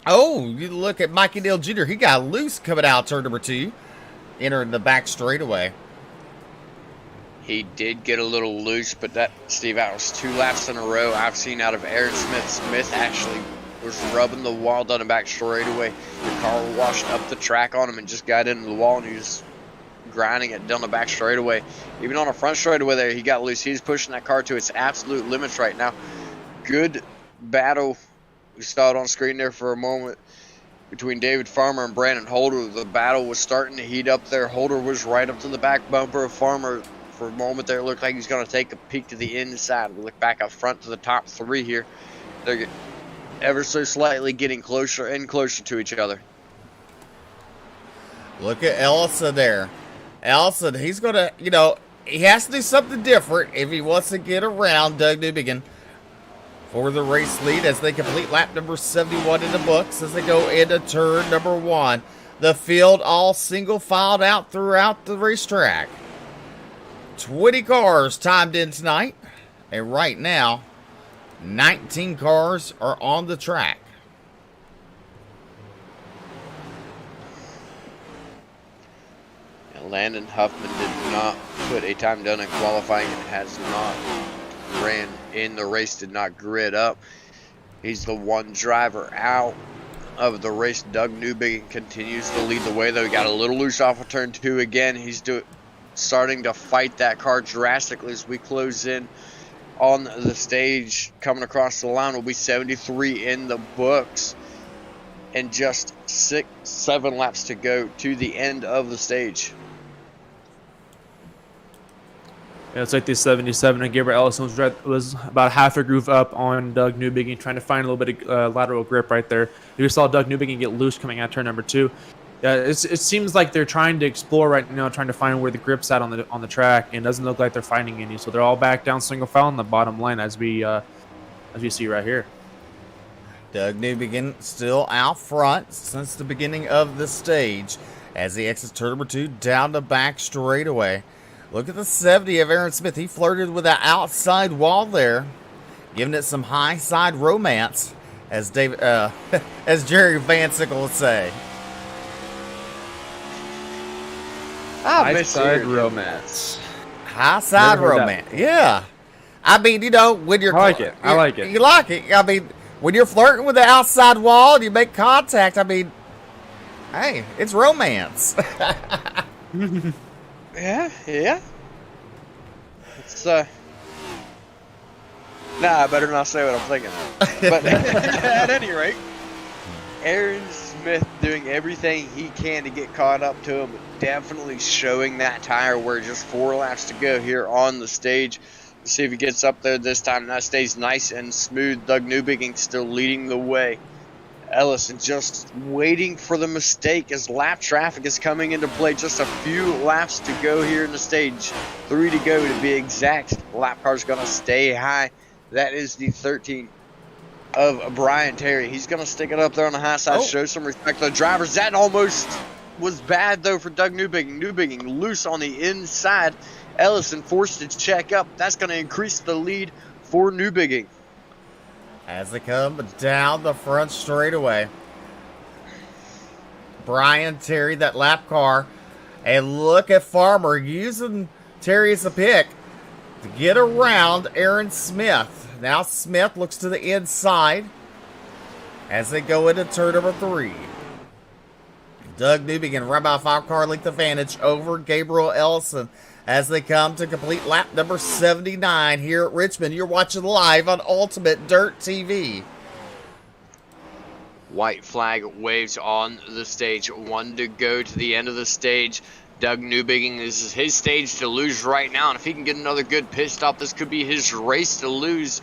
Oh, you look at Mikey Dale Jr. He got loose coming out turn number 2, entering the back straightaway. He did get a little loose, but that, Steve, that was 2 laps in a row I've seen out of Aaron Smith. Smith actually was rubbing the wall down the back straightaway. The car washed up the track on him and just got into the wall, and he was grinding it down the back straightaway. Even on the front straightaway there, he got loose. He's pushing that car to its absolute limits right now. Good battle. We saw it on screen there for a moment between David Farmer and Brandon Holder. The battle was starting to heat up there. Holder was right up to the back bumper of Farmer. For a moment there, it looked like he was going to take a peek to the inside. We look back up front to the top 3 here. They're ever so slightly getting closer and closer to each other. Look at Ellison there. Ellison, he's going to, he has to do something different if he wants to get around Doug Newbegin for the race lead as they complete lap number 71 in the books as they go into turn number 1. The field all single filed out throughout the racetrack. 20 cars timed in tonight, and right now 19 cars are on the track. Landon Huffman did not put a time down in qualifying and has not ran in the race, did not grid up. He's the one driver out of the race. Doug Newbegin continues to lead the way, though. He got a little loose off of turn 2 again. He's starting to fight that car drastically as we close in on the stage. Coming across the line will be 73 in the books, and just 6-7 laps to go to the end of the stage. Yeah, it's like the 77, and Gabriel Ellison was about half a groove up on Doug Newbegin, trying to find a little bit of lateral grip right there. You saw Doug Newbegin get loose coming out turn number 2. Yeah, it seems like they're trying to explore right now, trying to find where the grip's at on the track, and it doesn't look like they're finding any. So they're all back down single file on the bottom line as we see right here. Doug Newbegin still out front since the beginning of the stage as he exits turn number 2 down the back straightaway. Look at the 70 of Aaron Smith. He flirted with that outside wall there, giving it some high side romance, as as Jerry Van Sickle would say. High side romance. High side romance. Yeah. I mean, when you're... I like it. You like it. I mean, when you're flirting with the outside wall and you make contact, I mean, hey, it's romance. Yeah. It's, I better not say what I'm thinking of. But at any rate, Aaron Smith doing everything he can to get caught up to him, definitely showing that tire where just 4 laps to go here on the stage. Let's see if he gets up there this time. That stays nice and smooth. Doug Newbegin still leading the way. Ellison just waiting for the mistake as lap traffic is coming into play. Just a few laps to go here in the stage. 3 to go to be exact. Lap car's going to stay high. That is the 13 of Brian Terry. He's going to stick it up there on the high side, show some respect to the drivers. That almost was bad, though, for Doug Newbigging. Newbigging loose on the inside. Ellison forced to check up. That's going to increase the lead for Newbigging. As they come down the front straightaway. Brian Terry, that lap car. And look at Farmer using Terry as a pick to get around Aaron Smith. Now Smith looks to the inside as they go into turn number 3. Doug Newbigging run by 5-car length advantage over Gabriel Ellison as they come to complete lap number 79 here at Richmond. You're watching live on Ultimate Dirt TV. White flag waves on the stage. 1 to go to the end of the stage. Doug Newbigging, this is his stage to lose right now, and if he can get another good pit stop, this could be his race to lose,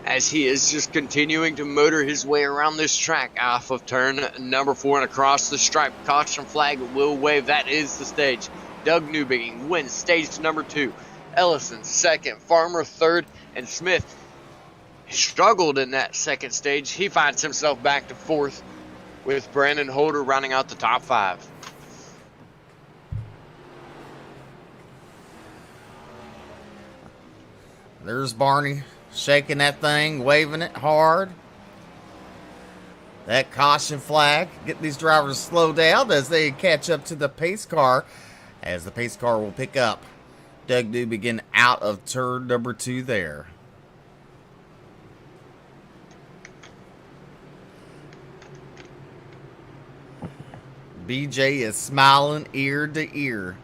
as he is just continuing to motor his way around this track off of turn number 4 and across the stripe. Caution flag will wave. That is the stage. Doug Newbigging wins stage number 2. Ellison second, Farmer third, and Smith struggled in that second stage. He finds himself back to 4th with Brandon Holder rounding out the top 5. There's Barney shaking that thing, waving it hard. That caution flag, get these drivers to slow down as they catch up to the pace car, as the pace car will pick up Doug Newbigging out of turn number 2 there. BJ is smiling ear to ear.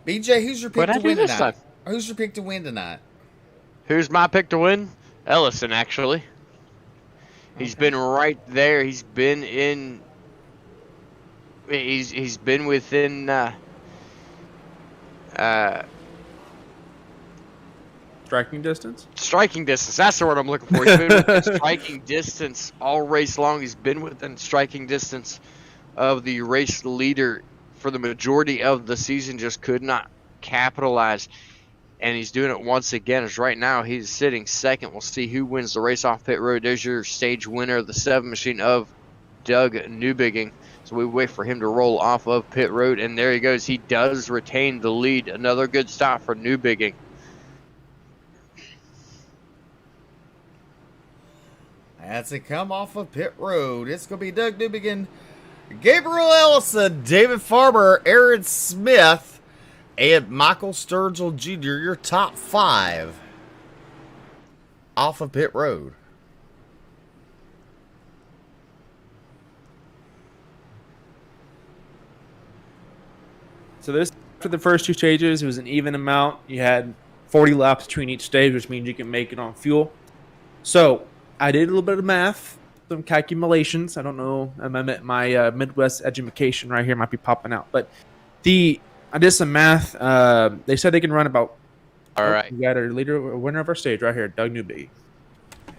BJ, who's your pick to win tonight? Who's your pick to win tonight? Who's my pick to win? Ellison, actually. He's been right there. He's been in. He's been within. Striking distance? Striking distance. That's the word I'm looking for. He's been within striking distance all race long. He's been within striking distance of the race leader for the majority of the season. Just could not capitalize. And he's doing it once again, as right now he's sitting second. We'll see who wins the race off pit road. There's your stage winner of the 7 machine of Doug Newbigging. So we wait for him to roll off of pit road. And there he goes. He does retain the lead. Another good stop for Newbigging. As they come off of pit road, it's going to be Doug Newbigging, Gabriel Ellison, David Farmer, Aaron Smith, and Michael Sturgill Jr., your top 5 off of pit road. So this, for the first 2 stages, it was an even amount. You had 40 laps between each stage, which means you can make it on fuel. So I did a little bit of math, some calculations. I don't know. My Midwest education right here might be popping out. But I did some math. They said they can run about. All right. We got our leader, winner of our stage right here, Doug Newbigging.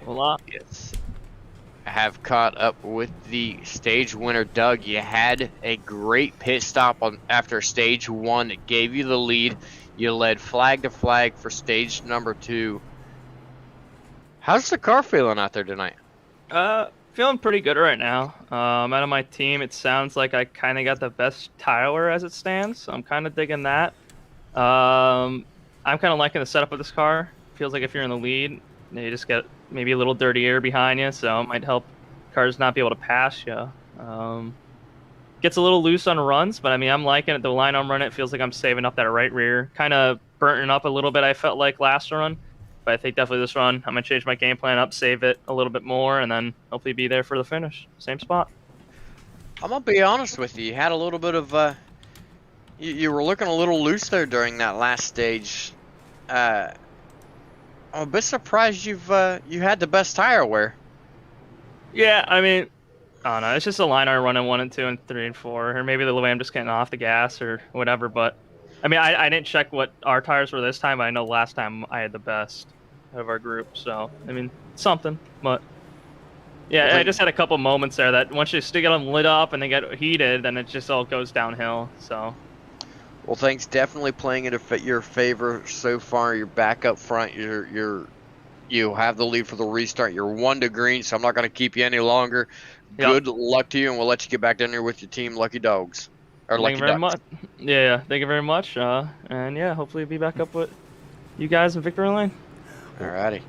Well, yes. I have caught up with the stage winner, Doug. You had a great pit stop after stage 1. It gave you the lead. You led flag to flag for stage number 2. How's the car feeling out there tonight? Feeling pretty good right now. Out of my team, it sounds like I kind of got the best tire wear as it stands, so I'm kind of digging that. I'm kind of liking the setup of this car. Feels like if you're in the lead, you just get maybe a little dirty air behind you, so it might help cars not be able to pass you. Gets a little loose on runs, but I mean, I'm liking it. The line I'm running, it feels like I'm saving up that right rear. Kind of burning up a little bit, I felt like last run. But I think definitely this run, I'm going to change my game plan up, save it a little bit more, and then hopefully be there for the finish. Same spot. I'm going to be honest with you. You had a little bit of... you were looking a little loose there during that last stage. I'm a bit surprised you had the best tire wear. Yeah, I mean, I don't know. It's just a line I'm running 1 and 2 and 3 and 4. Or maybe the way I'm just getting off the gas or whatever. But, I mean, I didn't check what our tires were this time. But I know last time I had the best of our group. So, I mean, something. But, yeah, I just had a couple moments there that once you stick them lit up and they get heated, then it just all goes downhill. So. Well, thanks. Definitely playing in your favor so far. You're back up front. You have the lead for the restart. You're 1 to green, so I'm not going to keep you any longer. Yep. Good luck to you, and we'll let you get back down here with your team, Lucky Dogs. Or Thank Lucky you very Ducks. much. Yeah, thank you very much. And yeah, hopefully be back up with you guys in victory lane. Alrighty.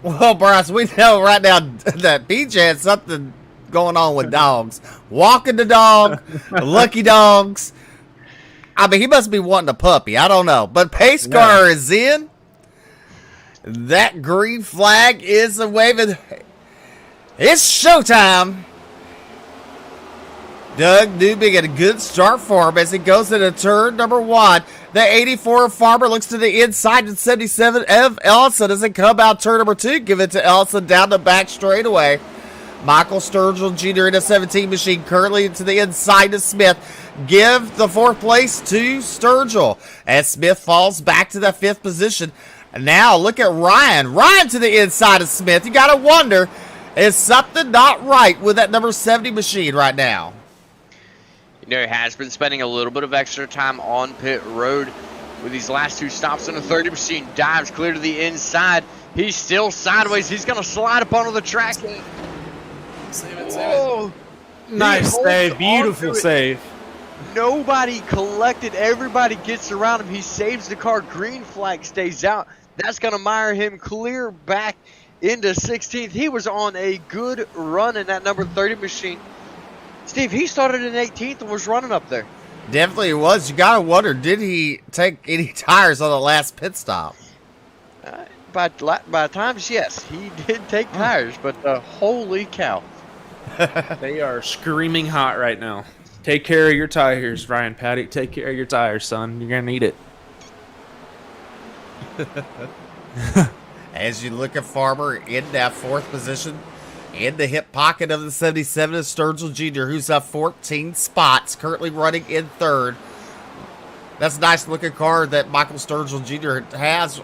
Well, Bryce, we know right now that BJ had something going on with dogs. Walking the dog, Lucky Dogs. I mean, he must be wanting a puppy. I don't know. But pace car is in. That green flag is waving. It's showtime. Doug Newbig had a good start for him as he goes into turn number 1. The 84 Farmer looks to the inside, and 77 of Ellison doesn't come out turn number 2. Give it to Ellison down the back straightaway. Michael Sturgill Jr. in a 17 machine currently into the inside to Smith. Give the 4th place to Sturgill as Smith falls back to that 5th position. And now look at Ryan. Ryan to the inside of Smith. You got to wonder, is something not right with that number 70 machine right now? You know, he has been spending a little bit of extra time on pit road with these last 2 stops in the 30 machine. Dives clear to the inside. He's still sideways. He's going to slide up onto the track. Save it. Whoa. Nice save. Beautiful save. Nobody collected. Everybody gets around him. He saves the car. Green flag stays out. That's going to mire him clear back into 16th. He was on a good run in that number 30 machine. Steve, he started in 18th and was running up there. Definitely was. You got to wonder, did he take any tires on the last pit stop? By times, yes, he did take tires, but holy cow. They are screaming hot right now. Take care of your tires, Ryan Paddock. Take care of your tires, son. You're going to need it. As you look at Farmer in that 4th position, in the hip pocket of the 77 is Sturgill Jr., who's up 14 spots, currently running in 3rd. That's a nice looking car that Michael Sturgill Jr. has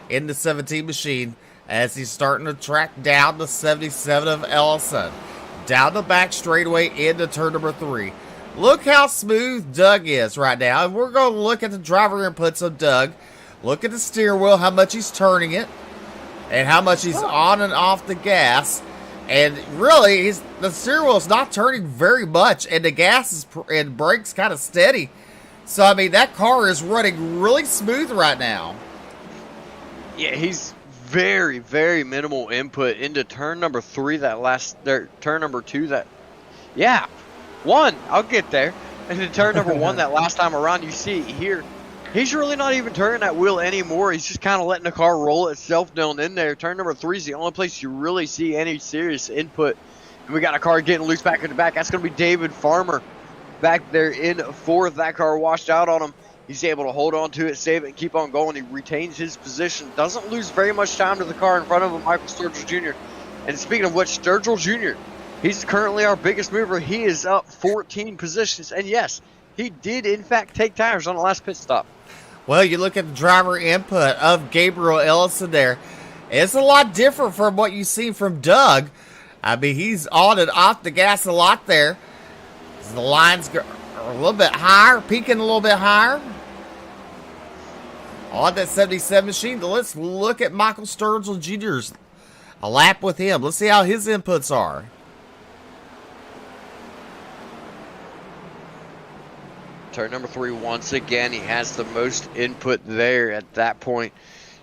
in the 17 machine as he's starting to track down the 77 of Ellison. Down the back straightaway into turn number 3. Look how smooth Doug is right now. And we're going to look at the driver inputs of Doug. Look at the steering wheel, how much he's turning it, and how much he's on and off the gas. And really, the steering wheel is not turning very much, and the gas and brakes kind of steady. So, I mean, that car is running really smooth right now. Yeah, he's very, very minimal input into turn number 3, turn number 2, yeah, 1, I'll get there. And then turn number 1, that last time around, you see here, he's really not even turning that wheel anymore. He's just kind of letting the car roll itself down in there. Turn number 3 is the only place you really see any serious input. And we got a car getting loose back in the back. That's going to be David Farmer back there in 4th. That car washed out on him. He's able to hold on to it, save it, and keep on going. He retains his position. Doesn't lose very much time to the car in front of him, Michael Sturgill Jr. And speaking of which, Sturgill Jr., he's currently our biggest mover. He is up 14 positions. And yes, he did, in fact, take tires on the last pit stop. Well, you look at the driver input of Gabriel Ellison there. It's a lot different from what you've seen from Doug. I mean, he's on and off the gas a lot there. The lines are a little bit higher, peaking a little bit higher. On that 77 machine, let's look at Michael Sturgill Jr.'s a lap with him. Let's see how his inputs are. Turn number 3, once again, he has the most input there at that point.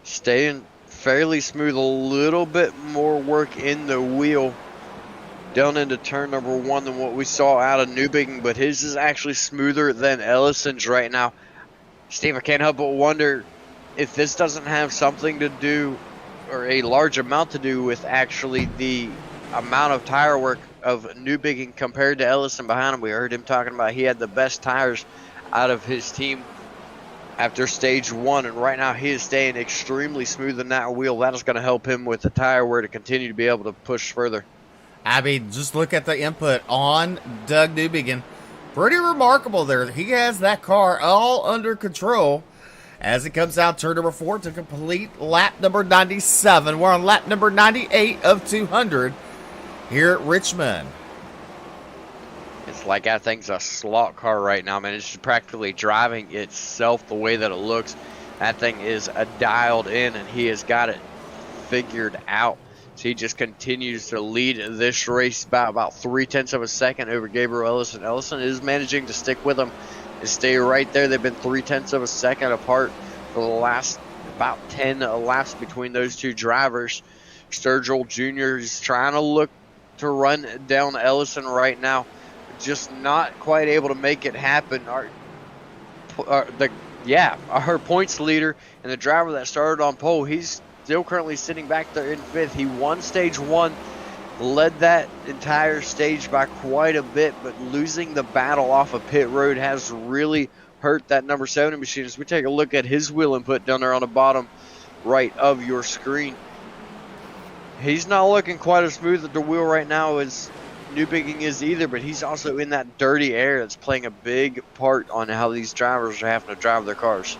Staying fairly smooth, a little bit more work in the wheel down into turn number 1 than what we saw out of Newbigin, but his is actually smoother than Ellison's right now. Steve, I can't help but wonder if this doesn't have something to do, or a large amount to do, with actually the amount of tire work of Newbigin compared to Ellison behind him. We heard him talking about he had the best tires out of his team after stage 1, and right now he is staying extremely smooth in that wheel. That is going to help him with the tire wear to continue to be able to push further. I mean, just look at the input on Doug Newbigin. Pretty remarkable there. He has that car all under control as it comes out turn number 4 to complete lap number 97. We're on lap number 98 of 200 here at Richmond. It's like that thing's a slot car right now, man. It's practically driving itself the way that it looks. That thing is dialed in, and he has got it figured out. So he just continues to lead this race by about 0.3 of a second over Gabriel Ellison. Ellison is managing to stick with him and stay right there. They've been 0.3 of a second apart for the last about 10 laps between those two drivers. Sturgill Jr. is trying to look to run down Ellison right now. Just not quite able to make it happen. Our points leader and the driver that started on pole, he's still currently sitting back there in 5th. He won stage 1, led that entire stage by quite a bit, but losing the battle off of pit road has really hurt that number 70 machine. As we take a look at his wheel input down there on the bottom right of your screen, he's not looking quite as smooth at the wheel right now as Newbigging is either, but he's also in that dirty air that's playing a big part on how these drivers are having to drive their cars.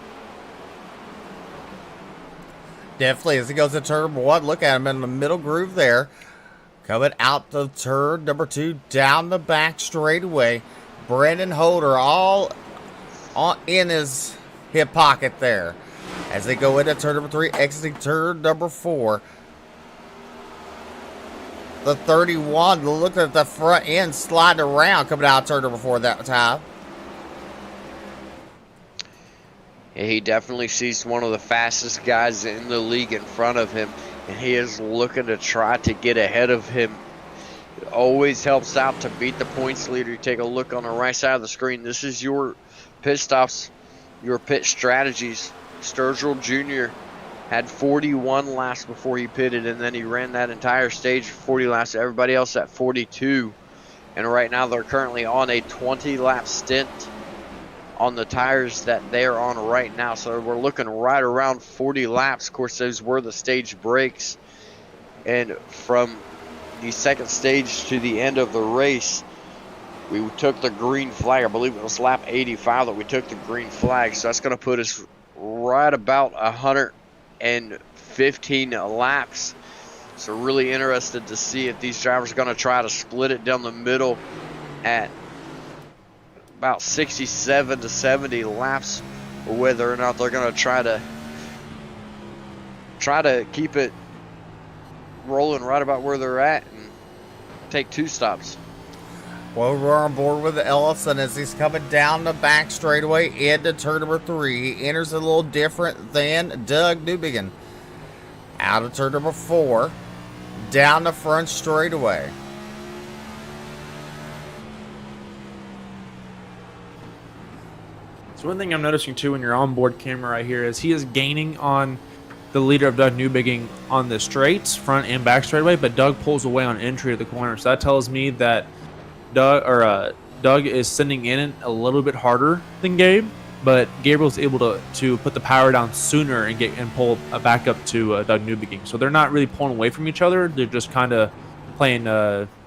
Definitely, as he goes to turn 1, look at him in the middle groove there. Coming out the turn number 2, down the back straightaway. Brandon Holder all in his hip pocket there. As they go into turn number 3, exiting turn number 4. The 31, look at the front end sliding around coming out of turn number 4 that time. Yeah, he definitely sees one of the fastest guys in the league in front of him, and he is looking to try to get ahead of him. It always helps out to beat the points leader. You take a look on the right side of the screen. This is your pit stops, your pit strategies. Sturgill Jr. had 41 laps before he pitted, and then he ran that entire stage for 40 laps. Everybody else at 42. And right now they're currently on a 20-lap stint on the tires that they're on right now. So we're looking right around 40 laps. Of course, those were the stage breaks. And from the second stage to the end of the race, we took the green flag. I believe it was lap 85 that we took the green flag. So that's going to put us right about 115 laps. So really interested to see if these drivers are going to try to split it down the middle at about 67 to 70 laps, or whether or not they're going to try to keep it rolling right about where they're at and take 2 stops. Well, we're on board with Ellison as he's coming down the back straightaway into turn number 3. He enters a little different than Doug Newbiggin. Out of turn number 4, down the front straightaway. So one thing I'm noticing too when you're on board camera right here is he is gaining on the leader of Doug Newbigging on the straights, front and back straightaway, but Doug pulls away on entry of the corner. So that tells me that Doug is sending in a little bit harder than Gabe, but Gabriel's able to put the power down sooner and pull back up to Doug Newbigging. So they're not really pulling away from each other. They're just kind of playing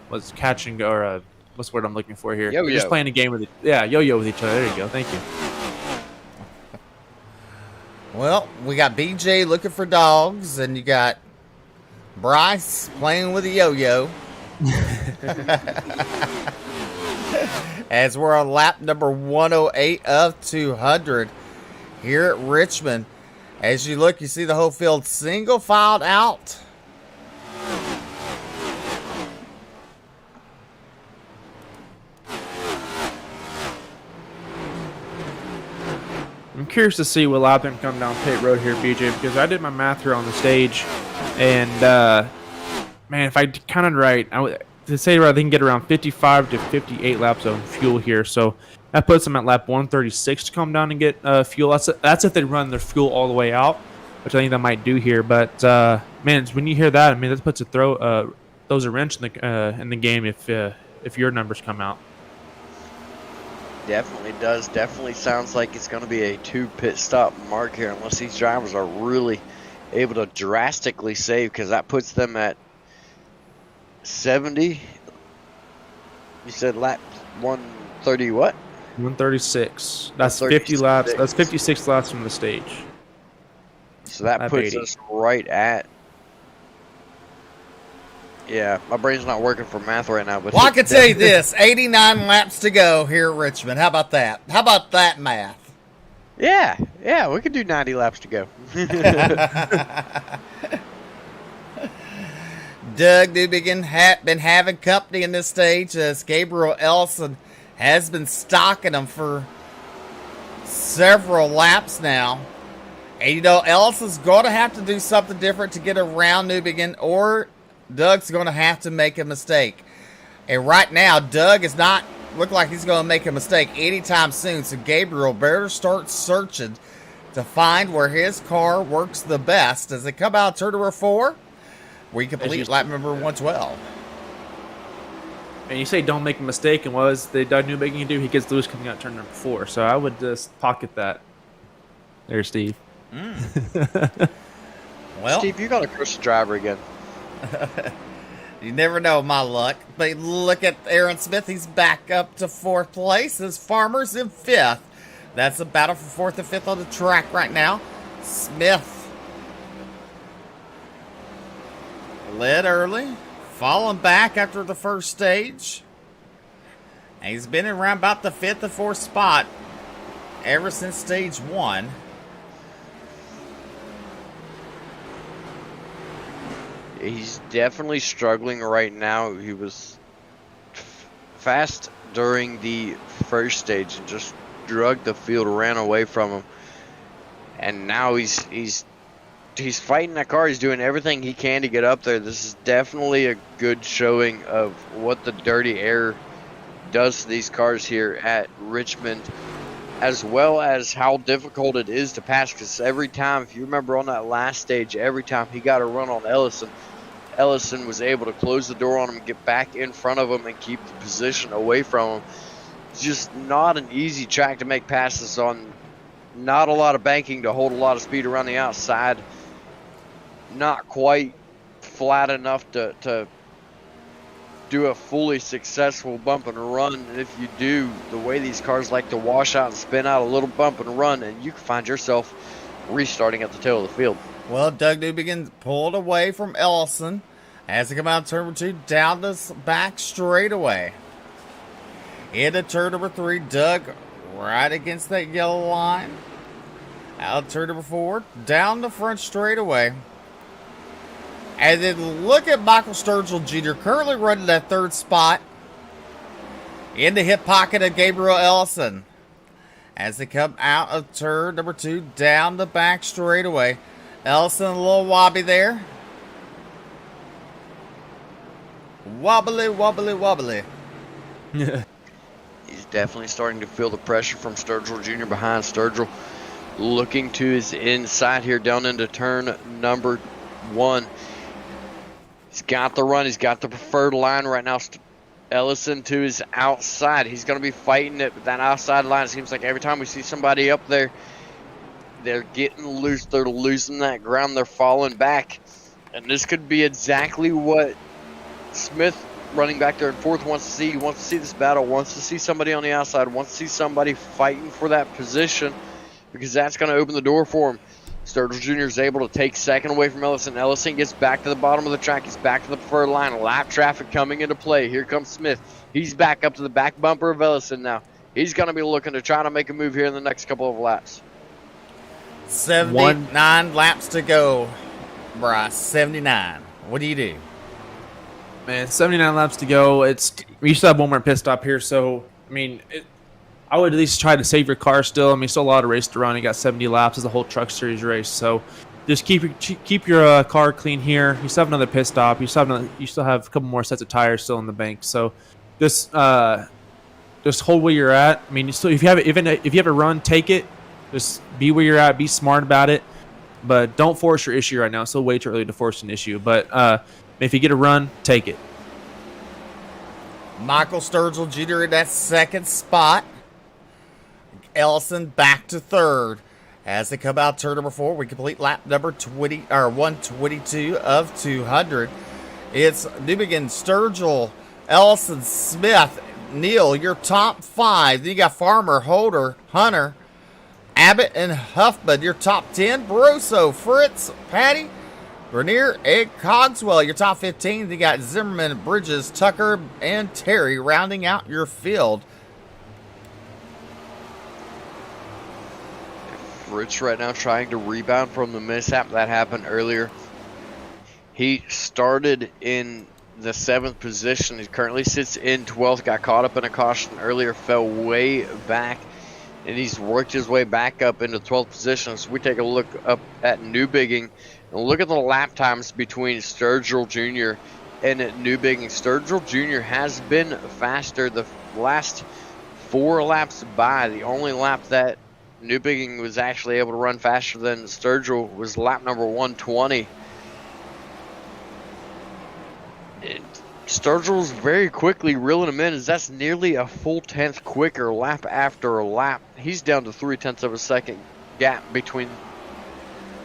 what's catching or what's the word I'm looking for here? Yo-yo. They're just playing a game with yo-yo with each other. There you go. Thank you. Well, we got BJ looking for dogs, and you got Bryce playing with a yo-yo. As we're on lap number 108 of 200 here at Richmond. As you look, you see the whole field single filed out. I'm curious to see what lap them come down pit road here, BJ, because I did my math here on the stage, and man, if I counted right, I think can get around 55 to 58 laps of fuel here. So that puts them at lap 136 to come down and get fuel. That's if they run their fuel all the way out, which I think they might do here. But man, when you hear that, I mean, that puts throws a wrench in the game if your numbers come out. Definitely does. Definitely sounds like it's going to be a 2 pit stop mark here, unless these drivers are really able to drastically save, because that puts them at 70. You said lap 130 what? 136. That's 136. 50 laps. That's 56 laps from the stage. So that Lap puts 80. us right at Yeah, my brain's not working for math right now. But Well, I can tell you this: 89 laps to go here at Richmond. How about that? How about that math? Yeah, we could do 90 laps to go. Doug Dubigan been having company in this stage as Gabriel Ellison has been stalking him for several laps now. And you know, Ellison's going to have to do something different to get around Newbegin, or Doug's going to have to make a mistake. And right now, Doug is not look like he's going to make a mistake anytime soon. So Gabriel better start searching to find where his car works the best. As they come out turn number 4, we complete lap number 112. And you say don't make a mistake, and what is the Doug Newbegin do? He gets loose coming out turn number 4. So I would just pocket that. There, Steve. Well, Steve, you got to curse the driver again. You never know my luck. But look at Aaron Smith. He's back up to 4th place. As Farmer's in 5th. That's a battle for 4th and 5th on the track right now. Smith led early, falling back after the first stage. And he's been around about the 5th and 4th spot ever since stage 1. He's definitely struggling right now. He was fast during the first stage and just drug the field, ran away from him. And now he's fighting that car. He's doing everything he can to get up there. This is definitely a good showing of what the dirty air does to these cars here at Richmond, as well as how difficult it is to pass. Because every time, if you remember on that last stage, every time he got a run on Ellison was able to close the door on him, get back in front of him, and keep the position away from him. It's just not an easy track to make passes on. Not a lot of banking to hold a lot of speed around the outside. Not quite flat enough to do a fully successful bump and run. And if you do, the way these cars like to wash out and spin out, a little bump and run, and you can find yourself restarting at the tail of the field. Well, Doug Newbegin pulled away from Ellison as they come out of turn number 2 down the back straightaway. Into turn number 3, Doug right against that yellow line. Out of turn number 4, down the front straightaway. And then look at Michael Sturgill Jr. currently running that 3rd spot in the hip pocket of Gabriel Ellison. As they come out of turn number 2, down the back straightaway. Ellison a little wobbly there. Wobbly, wobbly, wobbly. He's definitely starting to feel the pressure from Sturgill Jr. behind. Sturgill looking to his inside here down into turn number 1. He's got the run. He's got the preferred line right now. Ellison to his outside. He's going to be fighting it, but that outside line, it seems like every time we see somebody up there, they're getting loose. They're losing that ground. They're falling back. And this could be exactly what Smith, running back there in 4th, wants to see. He wants to see this battle, wants to see somebody on the outside, wants to see somebody fighting for that position, because that's going to open the door for him. Sturgill Jr. is able to take 2nd away from Ellison. Ellison gets back to the bottom of the track. He's back to the preferred line. Lap traffic coming into play. Here comes Smith. He's back up to the back bumper of Ellison now. He's going to be looking to try to make a move here in the next couple of laps. 79 laps to go, Bryce. 79. What do you do? Man, 79 laps to go. We still have one more pit stop here, so I mean, I would at least try to save your car still. I mean, still a lot of race to run. You got 70 laps as a whole Truck Series race, so just keep your car clean here. You still have another pit stop. You still have a couple more sets of tires still in the bank. So just hold where you're at. I mean, if you have a run, take it. Just be where you're at. Be smart about it, but don't force your issue right now. It's still way too early to force an issue. But if you get a run, take it. Michael Sturgill Jr. in that 2nd spot. Ellison back to 3rd. As they come out turn number 4, we complete lap number 122 of 200. It's Newbegin, Sturgill, Ellison, Smith, Neal, your top 5. Then you got Farmer, Holder, Hunter, Abbott, and Huffman, your top 10. Barroso, Fritz, Patty, Grenier, Egg, Cogswell, your top 15. You got Zimmerman, Bridges, Tucker, and Terry rounding out your field. Rich right now trying to rebound from the mishap that happened earlier. He started in the 7th position. He currently sits in 12th. Got caught up in a caution earlier, fell way back, and he's worked his way back up into 12th position. So we take a look up at Newbigging and look at the lap times between Sturgill Jr. and Newbigging. Sturgill Jr. has been faster the last 4 laps by. The only lap that Newbigging was actually able to run faster than Sturgill was lap number 120. Sturgill's very quickly reeling him in, as that's nearly a full 10th quicker lap after lap. He's down to 0.3 of a second gap between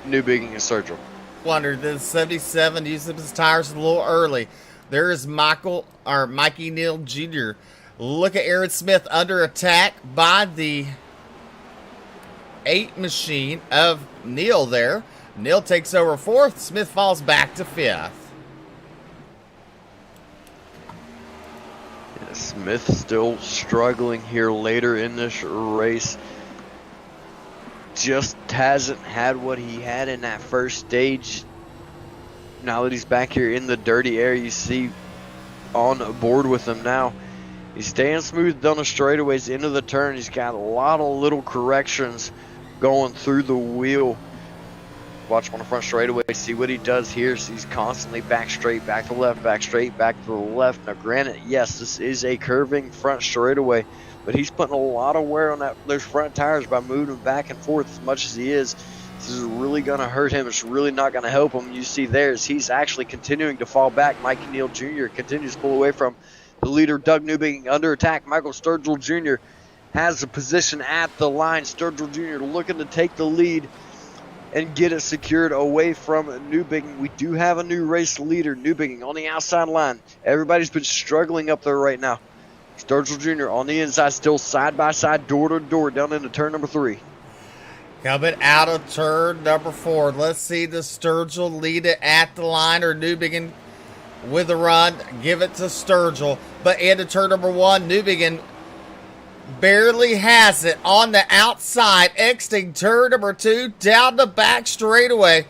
Newbigging and Sturgill. Wonder, the 77 used his tires a little early. There is Mikey Neal Jr. Look at Aaron Smith under attack by the 8 machine of Neal there. Neal takes over 4th. Smith falls back to 5th. Smith still struggling here later in this race. Just hasn't had what he had in that first stage. Now that he's back here in the dirty air, you see on board with him now. He's staying smooth down the straightaways into the turn. He's got a lot of little corrections going through the wheel. Watch him on the front straightaway, see what he does here. So he's constantly back straight, back to left, back straight, back to the left. Now granted, yes, this is a curving front straightaway, but he's putting a lot of wear on those front tires by moving back and forth as much as he is. This is really going to hurt him. It's really not going to help him. You see there is he's actually continuing to fall back. Mikey Neal Jr. continues to pull away from the leader, Doug Newbigging, under attack. Michael Sturgill Jr. has a position at the line. Sturgill Jr. looking to take the lead and get it secured away from Newbigging. We do have a new race leader, Newbigging, on the outside line. Everybody's been struggling up there right now. Sturgill Jr. on the inside, still side by side, door to door, down into turn number 3. Coming out of turn number 4. Let's see the Sturgill lead it at the line, or Newbigging with a run. Give it to Sturgill. But into turn number 1, Newbigging barely has it on the outside, exiting turn number 2 down the back straightaway.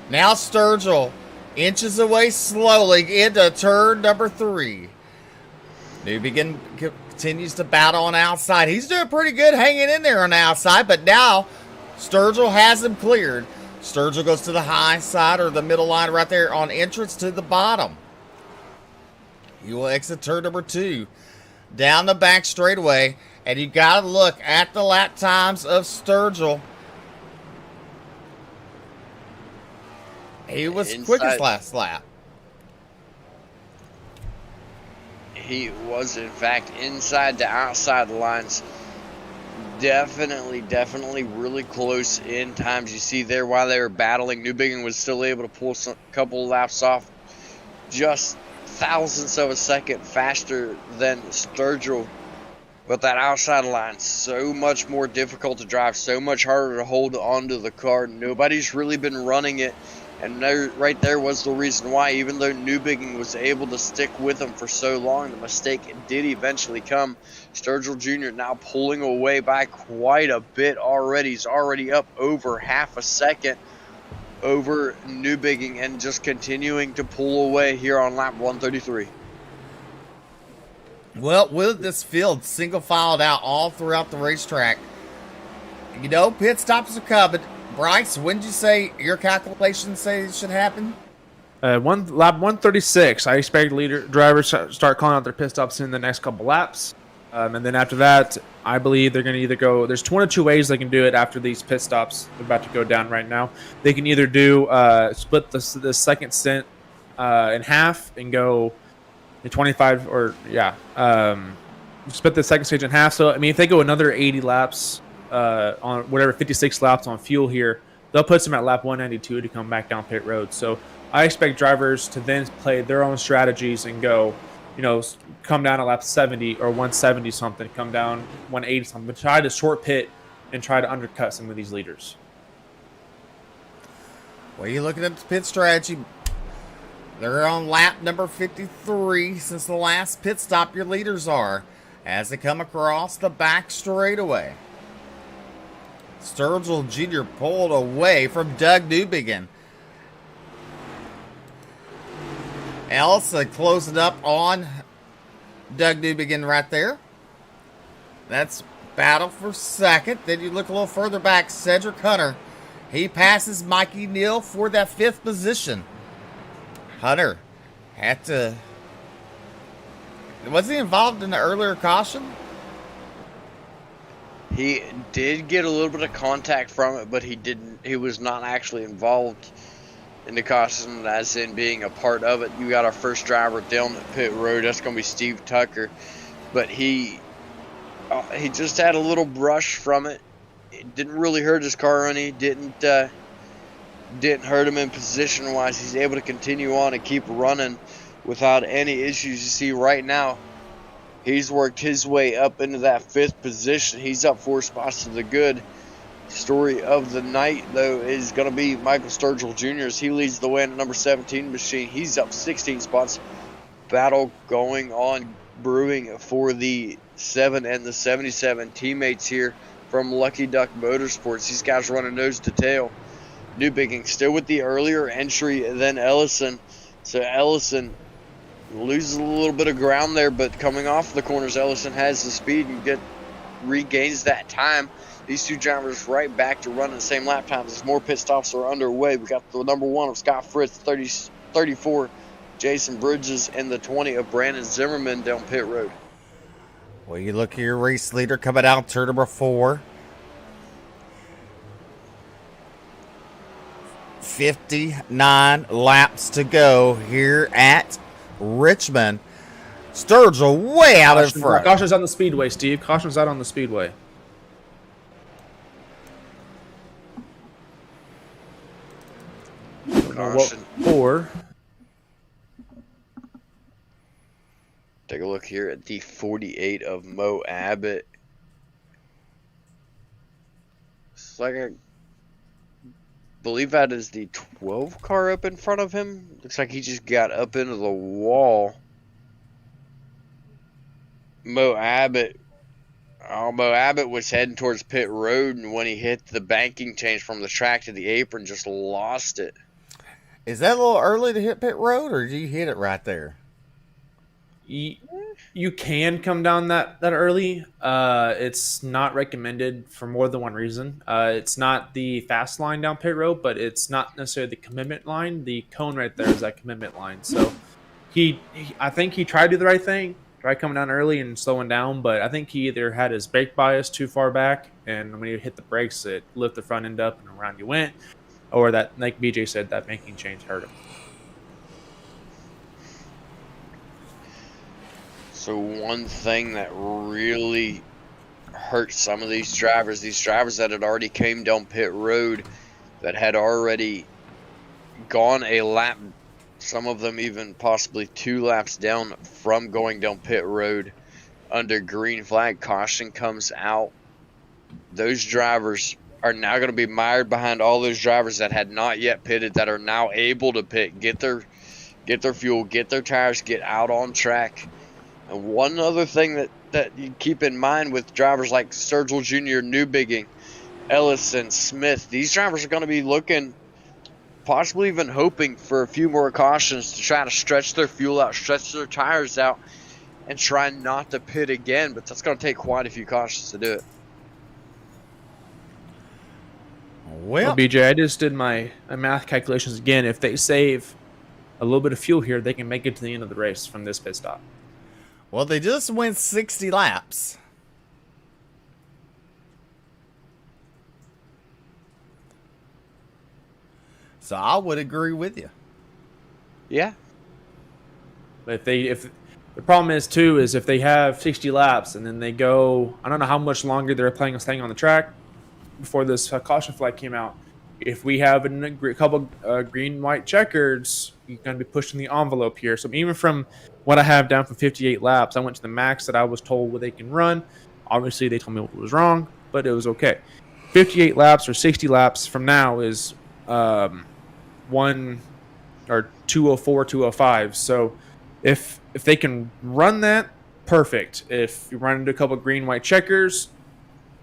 Now Sturgill inches away slowly into turn number 3. Newbigging continues to battle on outside. He's doing pretty good hanging in there on the outside, but now Sturgill has him cleared. Sturgill goes to the high side, or the middle line right there on entrance to the bottom. He will exit turn number 2. Down the back straightaway, and you got to look at the lap times of Sturgill. He was quickest last lap. He was, in fact, inside to outside lines. Definitely really close in times. You see there while they were battling, Newbigging was still able to pull a couple laps off. Just thousandths of a second faster than Sturgill, but that outside line so much more difficult to drive, so much harder to hold onto the car. Nobody's really been running it, and right there was the reason why. Even though Newbigging was able to stick with him for so long, the mistake did eventually come. Sturgill Jr. now pulling away by quite a bit already. He's already up over half a second over Newbigging, and just continuing to pull away here on lap 133. Well, with this field single filed out all throughout the racetrack, you know, pit stops are coming. Bryce, when did you say your calculations say it should happen? Lap 136. I expect drivers start calling out their pit stops in the next couple laps. And then after that, I believe they're going to either go, there's one or two ways they can do it after these pit stops. They're about to go down right now. They can either do split the second stint in half and go in 25, or split the second stage in half. So, I mean, if they go another 80 laps on whatever, 56 laps on fuel here, they'll put them at lap 192 to come back down pit road. So I expect drivers to then play their own strategies and go, you know, come down at lap 70 or 170 something, come down 180 something, but try to short pit and try to undercut some of these leaders. Well, you're looking at the pit strategy. They're on lap number 53 since the last pit stop. Your leaders are as they come across the back straightaway. Sturgill Jr. pulled away from Doug Newbegin. Elsa closing up on Doug Newbegin right there. That's battle for second. Then you look a little further back. Cedric Hunter. He passes Mikey Neal for that 5th position. Hunter had to... Was he involved in the earlier caution? He did get a little bit of contact from it, but he was not actually involved in the caution, as in being a part of it. You got our first driver down at pit road. That's going to be Steve Tucker. But he just had a little brush from it. It didn't really hurt his car, and he didn't hurt him in position wise. He's able to continue on and keep running without any issues. You see right now, he's worked his way up into that 5th position. He's up 4 spots to the good. Story of the night, though, is going to be Michael Sturgill Jr. as he leads the way in the number 17 machine. He's up 16 spots. Battle going on, brewing for the 7 and the 77 teammates here from Lucky Duck Motorsports. These guys running nose to tail. Newbegin still with the earlier entry than Ellison. So Ellison loses a little bit of ground there, but coming off the corners, Ellison has the speed and regains that time. These two drivers right back to running the same lap times as more pit stops are underway. We got the number 1 of Scott Fritz, 34, Jason Bridges, and the 20 of Brandon Zimmerman down pit road. Well, you look here, race leader coming out, turn number 4. 59 laps to go here at Richmond. Sturgill way out in front. Caution's on the speedway, Steve. Caution's out on the speedway. Caution. 4. Take a look here at the 48 of Mo Abbott. It's like I believe that is the 12 car up in front of him. Looks like he just got up into the wall. Mo Abbott was heading towards pit road, and when he hit the banking change from the track to the apron, just lost it. Is that a little early to hit pit road, or did you hit it right there? You can come down that early. It's not recommended for more than one reason. It's not the fast line down pit road, but it's not necessarily the commitment line. The cone right there is that commitment line. So I think he tried to do the right thing, tried coming down early and slowing down, but I think he either had his brake bias too far back, and when he hit the brakes, it lifted the front end up and around you went, or that, like BJ said, that banking change hurt him. So one thing that really hurt some of these drivers that had already came down pit road, that had already gone a lap, some of them even possibly 2 laps down from going down pit road under green flag. Caution comes out. Those drivers are now going to be mired behind all those drivers that had not yet pitted, that are now able to pit, get their fuel, get their tires, get out on track. And one other thing that you keep in mind with drivers like Sturgill Jr., Newbegin, Ellison, Smith, these drivers are going to be looking, possibly even hoping for a few more cautions to try to stretch their fuel out, stretch their tires out, and try not to pit again. But that's going to take quite a few cautions to do it. Well, BJ, I just did my math calculations again. If they save a little bit of fuel here, they can make it to the end of the race from this pit stop. Well, they just went 60 laps. So I would agree with you. Yeah. But if the problem is too is if they have 60 laps and then they go, I don't know how much longer they're planning on staying on the track before this caution flag came out. If we have a couple green white checkers, you're going to be pushing the envelope here. So even from what I have down from 58 laps, I went to the max that I was told what they can run. Obviously, they told me what was wrong, but it was okay. 58 laps or 60 laps from now is 1 or 204, 205. So if they can run that, perfect. If you run into a couple of green white checkers,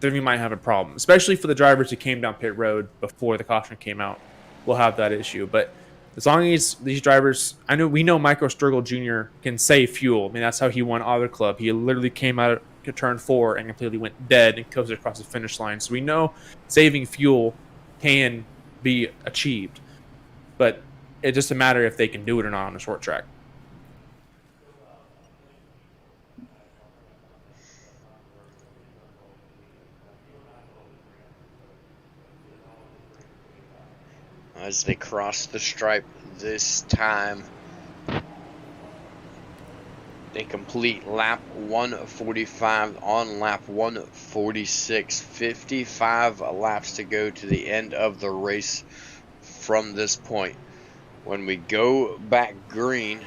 then we might have a problem, especially for the drivers who came down pit road before the caution came out. We'll have that issue. But as long as these drivers, we know Michael Sturgill Jr. can save fuel. I mean, that's how he won Auto Club. He literally came out to turn 4 and completely went dead and coasted across the finish line. So we know saving fuel can be achieved, but it's just a matter if they can do it or not on a short track. As they cross the stripe this time, they complete lap 145 on lap 146. 55 laps to go to the end of the race from this point. When we go back green,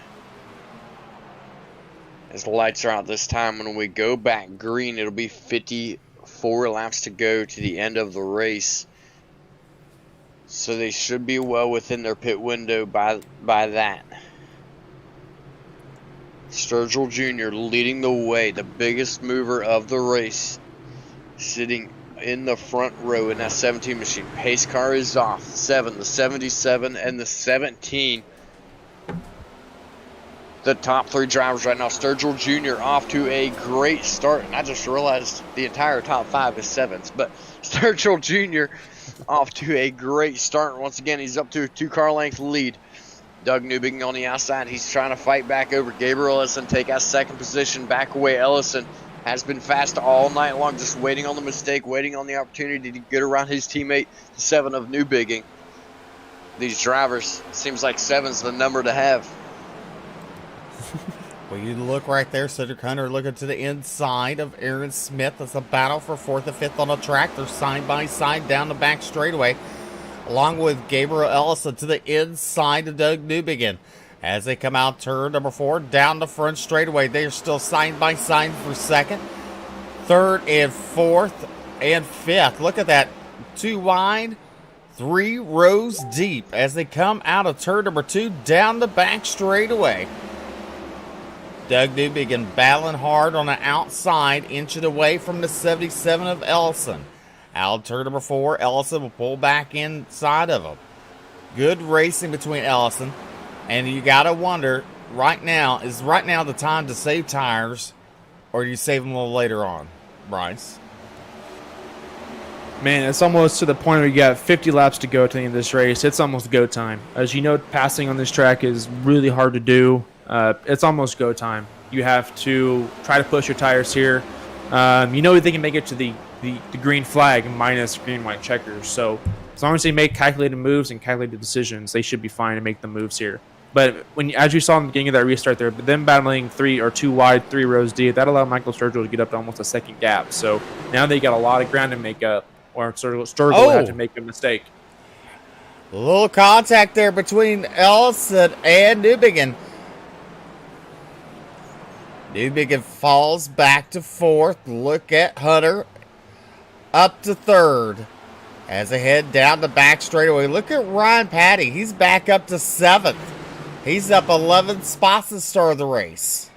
as the lights are out this time, when we go back green, it'll be 54 laps to go to the end of the race. So they should be well within their pit window by that. Sturgill Jr. leading the way, the biggest mover of the race, sitting in the front row in that 17 machine. Pace car is off. 7, the 77, and the 17. The top 3 drivers right now. Sturgill Jr. off to a great start. And I just realized the entire top 5 is 7s. But Sturgill Jr. off to a great start. Once again, he's up to a 2-car length lead. Doug Newbigin on the outside. He's trying to fight back over Gabriel Ellison, take out second position, back away. Ellison has been fast all night long, just waiting on the mistake, waiting on the opportunity to get around his teammate, the 7 of Newbigin. These drivers, seems like 7's the number to have. Well, you look right there, Cedric Hunter looking to the inside of Aaron Smith. It's a battle for 4th and 5th on the track. They're side by side down the back straightaway, along with Gabriel Ellison to the inside of Doug Newbigin. As they come out turn number 4, down the front straightaway, they are still side by side for 2nd, 3rd, and 4th, and 5th. Look at that, 2 wide, 3 rows deep as they come out of turn number 2, down the back straightaway. Doug Newbigin battling hard on the outside, inching away from the 77 of Ellison. Out turn number 4, Ellison will pull back inside of him. Good racing between Ellison. And you got to wonder, is right now the time to save tires, or do you save them a little later on, Bryce? Man, it's almost to the point where you got 50 laps to go to the end of this race. It's almost go time. As you know, passing on this track is really hard to do. It's almost go time. You have to try to push your tires here. You know they can make it to the green flag minus green white checkers. So as long as they make calculated moves and calculated decisions, they should be fine to make the moves here. But as you saw in the beginning of that restart there, them battling 3 or 2 wide, 3 rows deep, that allowed Michael Sturgill to get up to almost a 2nd gap. So now they got a lot of ground to make up, or Sturgill had to make a mistake. A little contact there between Ellison and Newbigin. Newbigin falls back to 4th. Look at Hunter up to 3rd. As they head down the back straightaway, look at Ryan Patty. He's back up to 7th. He's up 11 spots to start the race.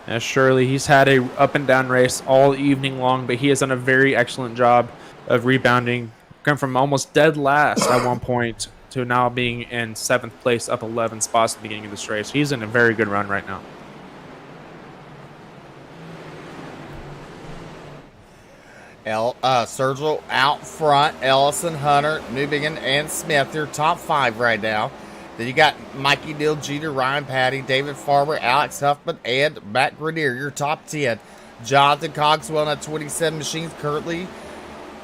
Yeah, surely he's had a up and down race all evening long, but he has done a very excellent job of rebounding. Come from almost dead last at one point to now being in 7th place, up 11 spots at the beginning of this race. He's in a very good run right now. Sturgill out front, Ellison, Hunter, Newbigin, and Smith. They're top 5 right now. Then you got Mikey Neal Jr., Ryan Patty, David Farmer, Alex Huffman, and Matt Grenier. Your top 10. Jonathan Cogswell at 27 machines currently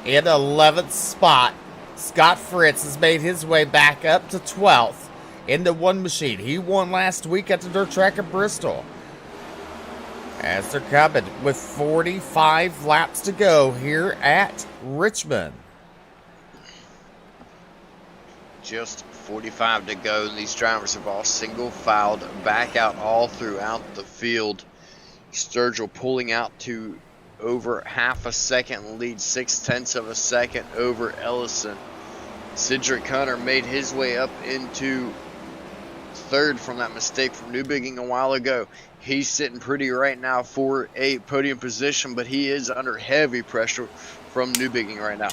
in 11th spot. Scott Fritz has made his way back up to 12th in the 1 machine. He won last week at the dirt track at Bristol. As they're coming with 45 laps to go here at Richmond. Just 45 to go. These drivers have all single filed back out all throughout the field. Sturgill pulling out to over half a second lead, 0.6 of a second over Ellison. Cedric Hunter made his way up into third from that mistake from Newbigging a while ago. He's sitting pretty right now for a podium position, but he is under heavy pressure from Newbigging right now.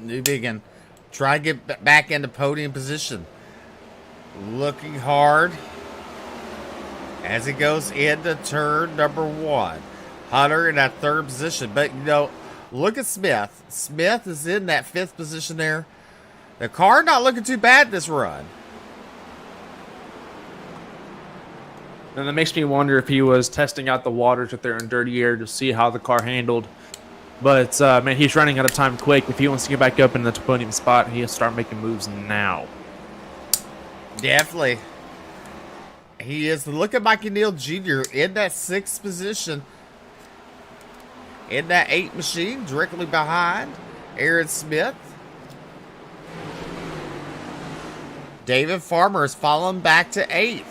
Newbigging trying to get back into podium position. Looking hard as he goes into turn number 1. Hunter in that third position. But, look at Smith. Smith is in that 5th position there. The car not looking too bad this run. And that makes me wonder if he was testing out the waters if they're in dirty air to see how the car handled. But, man, he's running out of time quick. If he wants to get back up in the podium spot, he'll start making moves now. Definitely. He is. Look at Mikey Neal Jr. in that 6th position. In that 8 machine, directly behind Aaron Smith. David Farmer is falling back to 8th.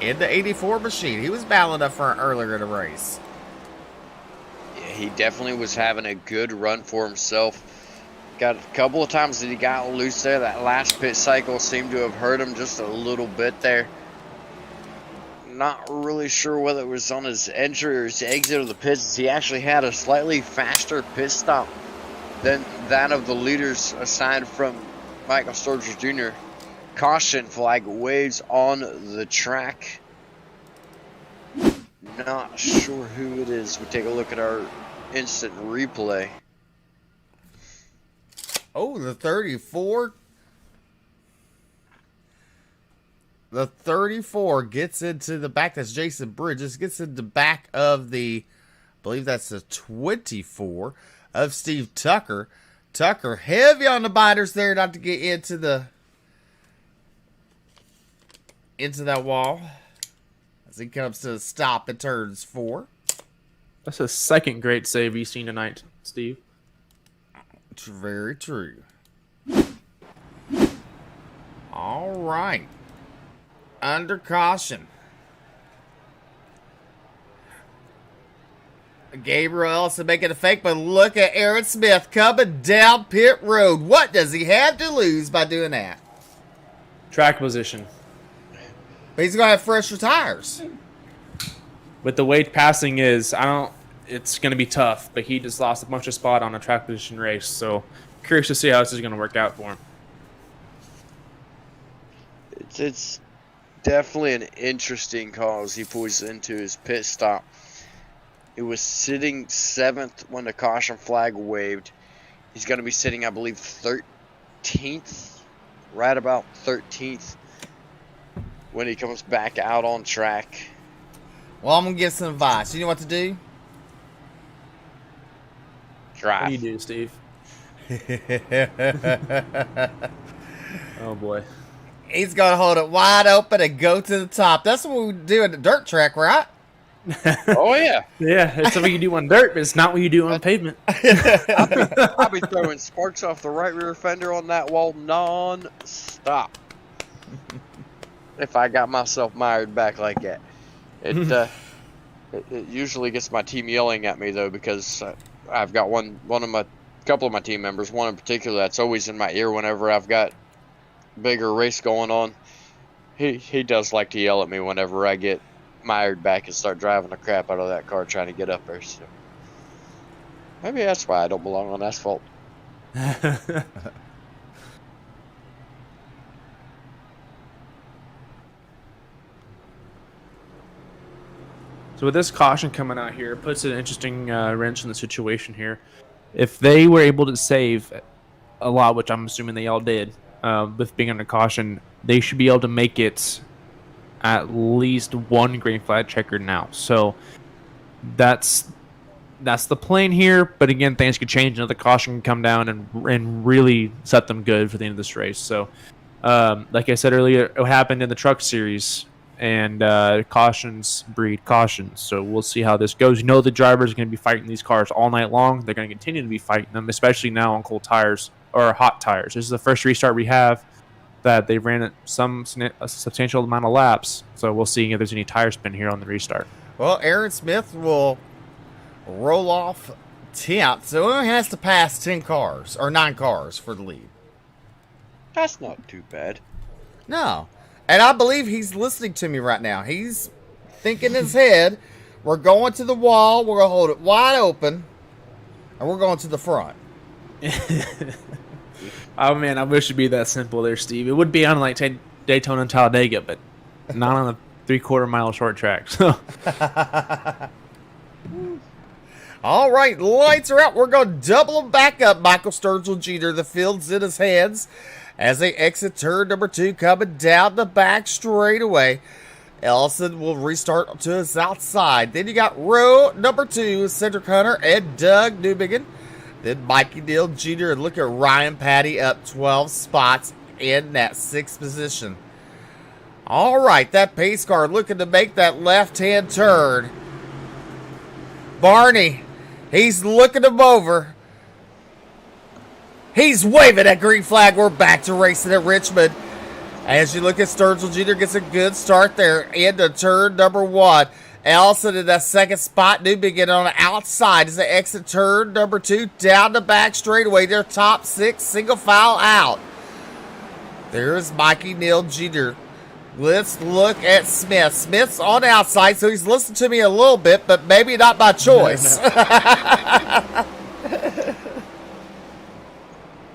In the 84 machine. He was battling up for earlier in the race. Yeah, he definitely was having a good run for himself. Got a couple of times that he got loose there. That last pit cycle seemed to have hurt him just a little bit there. Not really sure whether it was on his entry or his exit of the pits. He actually had a slightly faster pit stop than that of the leaders aside from Michael Sturgill Jr. Caution flag waves on the track. Not sure who it is. We take a look at our instant replay. Oh, the 34. The 34 gets into the back. That's Jason Bridges. Gets into the back of the, I believe that's the 24 of Steve Tucker. Tucker heavy on the biters there not to get into that wall as he comes to a stop at turns 4. That's a second great save you've seen tonight, Steve. It's very true. All right. Under caution. Gabriel Ellison making a fake, but look at Aaron Smith coming down pit road. What does he have to lose by doing that? Track position. But he's going to have fresher tires. With the way passing is, it's going to be tough, but he just lost a bunch of spot on a track position race. So curious to see how this is going to work out for him. It's definitely an interesting call as he pulls into his pit stop. It was sitting 7th when the caution flag waved. He's going to be sitting, I believe, 13th, right about 13th, when he comes back out on track. Well, I'm going to give some advice. You know what to do? Drive. What do you do, Steve? Oh, boy. He's going to hold it wide open and go to the top. That's what we do at the dirt track, right? Oh, yeah. Yeah, it's what you do on dirt, but it's not what you do on pavement. I'll be throwing sparks off the right rear fender on that wall non-stop. If I got myself mired back like that. It usually gets my team yelling at me, though, because I've got couple of my team members, one in particular that's always in my ear whenever I've got bigger race going on. He does like to yell at me whenever I get mired back and start driving the crap out of that car trying to get up there. So maybe that's why I don't belong on asphalt. So with this caution coming out here, it puts an interesting wrench in the situation here. If they were able to save a lot, which I'm assuming they all did, with being under caution, they should be able to make it at least one green flag checker now. So that's the plan here. But again, things could change. Another caution can come down and really set them good for the end of this race. So like I said earlier, it happened in the truck series. And cautions breed cautions. So we'll see how this goes. The drivers are going to be fighting these cars all night long. They're going to continue to be fighting them, especially now on cold tires or hot tires. This is the first restart we have that they ran at a substantial amount of laps. So we'll see if there's any tire spin here on the restart. Well, Aaron Smith will roll off 10th, so he only has to pass 10 cars, or 9 cars for the lead. That's not too bad. No. And I believe he's listening to me right now. He's thinking in his head, we're going to the wall, we're going to hold it wide open, and we're going to the front. Oh, man, I wish it'd be that simple there, Steve. It would be on like Daytona and Talladega, but not on a 3/4 mile short track. So. All right, lights are out. We're going to double them back up. Michael Sturgill Jr., the field's in his hands as they exit turn number 2, coming down the back straightaway. Ellison will restart to his outside. Then you got row number 2, Cedric Hunter and Doug Newbigin. Then Mikey Neal Jr. and look at Ryan Patty up 12 spots in that 6th position. All right, that pace car looking to make that left-hand turn. Barney, he's looking him over. He's waving that green flag. We're back to racing at Richmond. As you look at Sturgill Jr. gets a good start there into turn number 1. Ellison in that 2nd spot. Newbigin on the outside as they exit turn number 2. Down the back straightaway. Their top 6 single file out. There's Mikey Neal Jr. Let's look at Smith. Smith's on the outside, so he's listened to me a little bit, but maybe not by choice.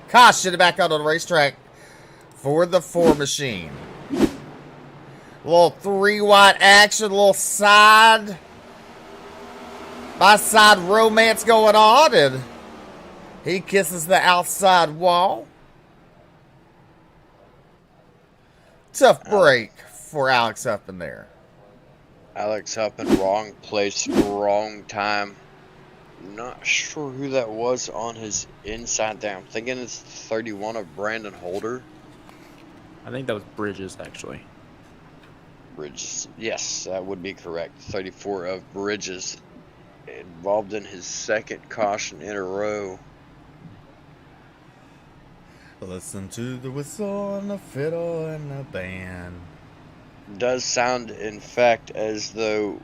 Caution back out on the racetrack for the 4 machine. A little 3-wide action, a little side by side romance going on, and he kisses the outside wall. Tough break for Alex up in there. Alex up in wrong place, wrong time. Not sure who that was on his inside there. I'm thinking it's 31 of Brandon Holder. I think that was Bridges, actually. Bridges. Yes, that would be correct. 34 of Bridges. Involved in his 2nd caution in a row. Listen to the whistle and the fiddle and the band. Does sound, in fact, as though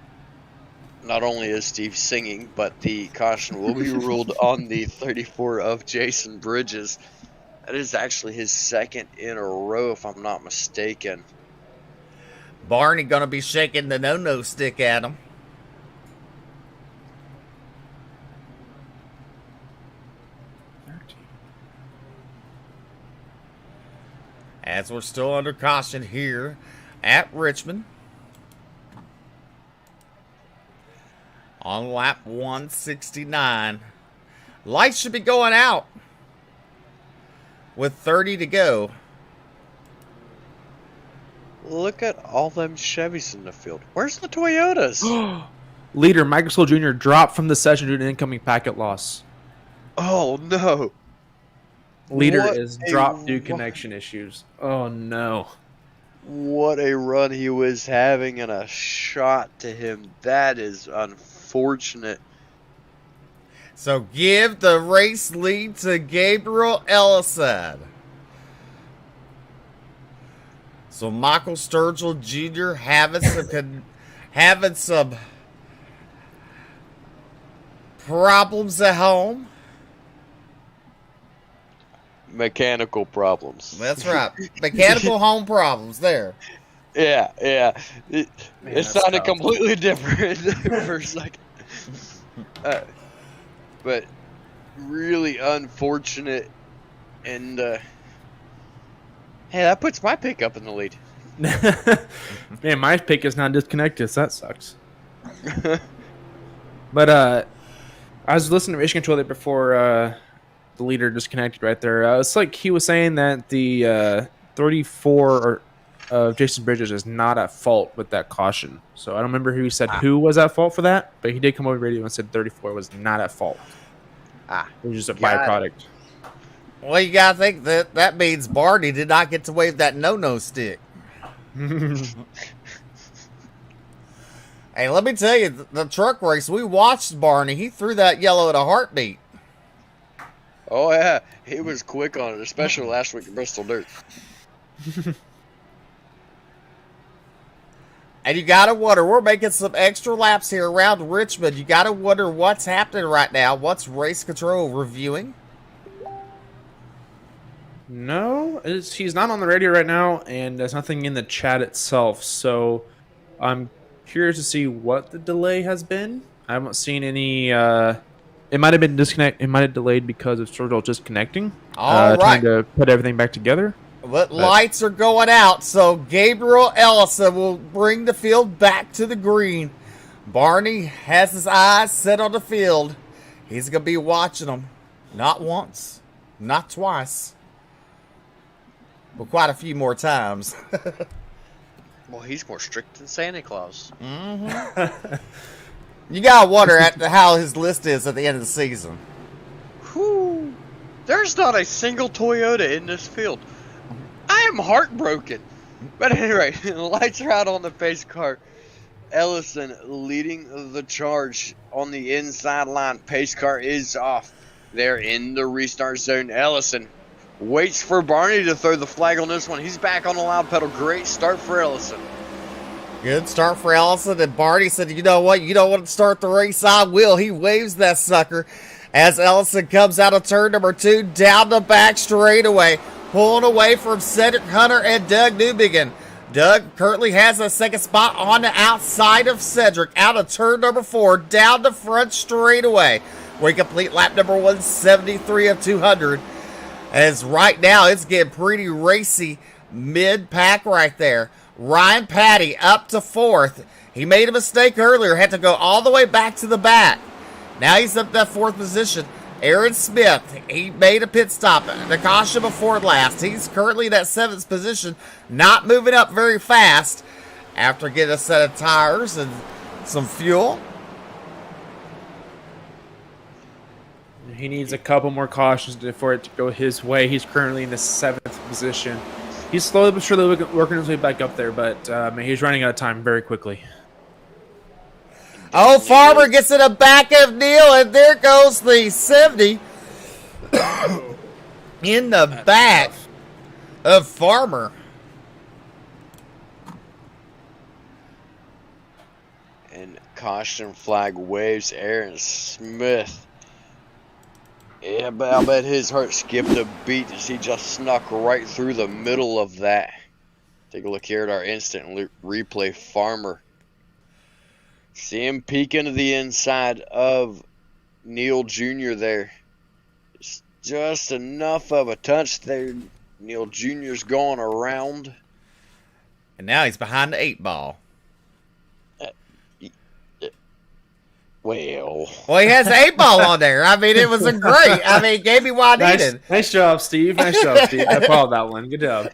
not only is Steve singing, but the caution will be ruled on the 34 of Jason Bridges. That is actually his 2nd in a row, if I'm not mistaken. Barney gonna be shaking the no-no stick at him. As we're still under caution here at Richmond. On lap 169. Lights should be going out with 30 to go. Look at all them Chevys in the field. Where's the Toyotas? Leader Michael Sturgill Jr. dropped from the session due to an incoming packet loss. Oh, no. Leader What is a dropped due ru- connection issues. Oh, no. What a run he was having and a shot to him. That is unfortunate. So give the race lead to Gabriel Ellison. So Michael Sturgill Jr. having some problems at home. Mechanical problems. That's right. Mechanical home problems there. Yeah. It that's sounded tough. completely different for a second. But really unfortunate. And, hey, that puts my pickup in the lead. Man, my pick is not disconnected, so that sucks. But I was listening to Race Control there before the leader disconnected right there. It's like he was saying that the 34 of Jason Bridges is not at fault with that caution. So I don't remember who said who was at fault for that, but he did come over the radio and said 34 was not at fault. It was just a byproduct. Well, you gotta think that means Barney did not get to wave that no-no stick. Hey, let me tell you, the truck race, we watched Barney. He threw that yellow at a heartbeat. Oh, yeah. He was quick on it, especially last week at Bristol Dirt. And you got to wonder, we're making some extra laps here around Richmond. You got to wonder what's happening right now. What's race control reviewing? No, he's not on the radio right now, and there's nothing in the chat itself. So I'm curious to see what the delay has been. I haven't seen any. It might have been disconnect. It might have delayed because of Sturgill just connecting. All right. Trying to put everything back together. But lights are going out, so Gabriel Ellison will bring the field back to the green. Barney has his eyes set on the field. He's going to be watching them. Not once, not twice, but quite a few more times. Well, he's more strict than Santa Claus. Mm-hmm. You got to wonder how his list is at the end of the season. Whew. There's not a single Toyota in this field. I am heartbroken. But anyway, the lights are out on the pace car. Ellison leading the charge on the inside line. Pace car is off. They're in the restart zone. Ellison waits for Barney to throw the flag on this one. He's back on the loud pedal. Great start for Ellison. Good start for Ellison. And Barney said, you know what? You don't want to start the race? I will. He waves that sucker as Ellison comes out of turn number 2 down the back straightaway. Pulling away from Cedric Hunter and Doug Newbegin. Doug currently has a second spot on the outside of Cedric. Out of turn number 4, down the front straightaway. We complete lap number 173 of 200. As right now, it's getting pretty racy mid-pack right there. Ryan Patty up to 4th. He made a mistake earlier. Had to go all the way back to the back. Now he's up to that 4th position. Aaron Smith, he made a pit stop. The caution before last. He's currently in that 7th position, not moving up very fast after getting a set of tires and some fuel. He needs a couple more cautions for it to go his way. He's currently in the 7th position. He's slowly but surely working his way back up there, but he's running out of time very quickly. Oh, Farmer gets in the back of Neal, and there goes the 70 in the back of Farmer. And caution flag waves Aaron Smith. Yeah, but I bet his heart skipped a beat as he just snuck right through the middle of that. Take a look here at our instant replay. Farmer. See him peek into the inside of Neal Jr. there. It's just enough of a touch there. Neal Jr.'s going around. And now he's behind the 8 ball. Well, he has an 8 ball on there. I mean, it was a great. I mean, gave me what I needed. Nice job, Steve. Nice job, Steve. I followed that one. Good job.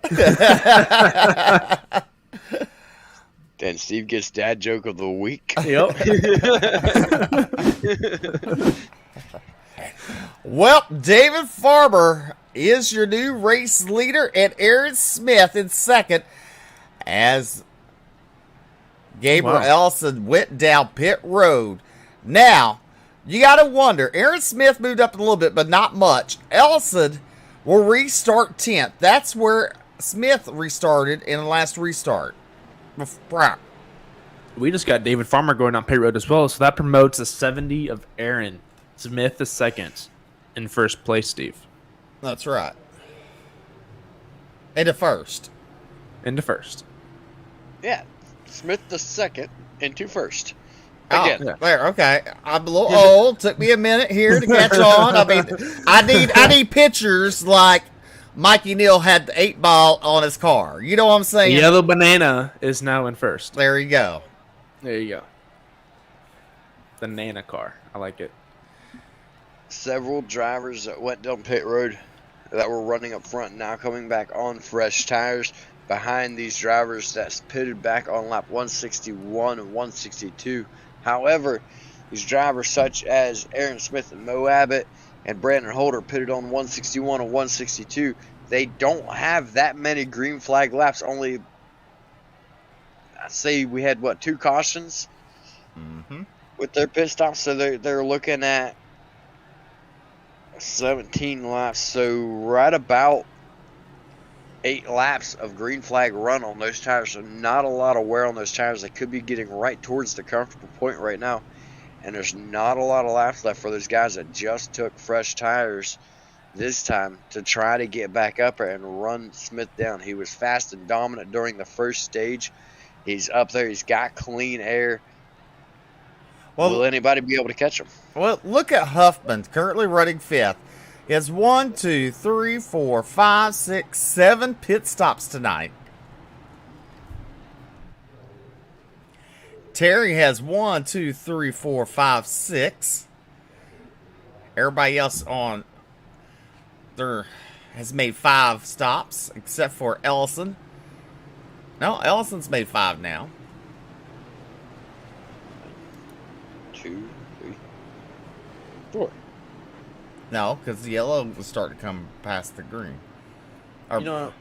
Then Steve gets dad joke of the week. Yep. Well, David Farmer is your new race leader, and Aaron Smith in second as Gabriel Ellison went down pit road. Now, you got to wonder, Aaron Smith moved up a little bit, but not much. Ellison will restart 10th. That's where Smith restarted in the last restart. We just got David Farmer going on pit road as well, so that promotes the 70 of Aaron Smith the second in first place, Steve. That's right. Into first. Yeah, Smith the second into first. Again. Oh, there, okay. I'm a little old. Took me a minute here to catch on. I mean, I need pictures like Mikey Neal had the 8 ball on his car. You know what I'm saying? Yellow Banana is now in first. There you go. There you go. The Nana car. I like it. Several drivers that went down pit road that were running up front now coming back on fresh tires. Behind these drivers that's pitted back on lap 161 and 162. However, these drivers such as Aaron Smith and Mo Abbott and Brandon Holder pitted on 161 and 162. They don't have that many green flag laps. Only, I say we had, 2 cautions with their pit stops. So they're looking at 17 laps. So right about 8 laps of green flag run on those tires, so not a lot of wear on those tires. They could be getting right towards the comfortable point right now, and there's not a lot of laps left for those guys that just took fresh tires this time to try to get back up there and run Smith down. He was fast and dominant during the first stage. He's up there. He's got clean air. Well, will anybody be able to catch him? Well, look at Huffman, currently running 5th. He has 1, 2, 3, 4, 5, 6, 7 pit stops tonight. Terry has 1, 2, 3, 4, 5, 6. Everybody else on there has made 5 stops, except for Ellison. No, Ellison's made 5 now. 2, 3, 4. No, because the yellow was starting to come past the green. Or, You know,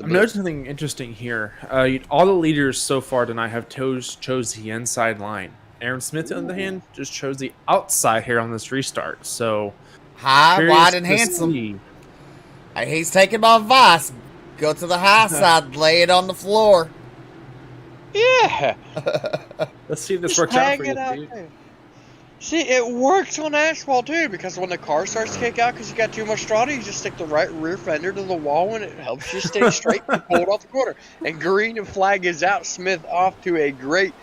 I'm noticing something interesting here. All the leaders so far tonight have chose the inside line. Aaron Smith, on the other hand, just chose the outside here on this restart. So high, curious wide, and to handsome. see. He's taking my advice. Go to the high side, lay it on the floor. Yeah. Let's see if this Just works out hang for it you, out Pete. there. See, it works on asphalt too, because when the car starts to kick out because you got too much throttle, you just stick the right rear fender to the wall and it helps you stay straight and pull it off the corner. And green and flag is out. Smith off to a great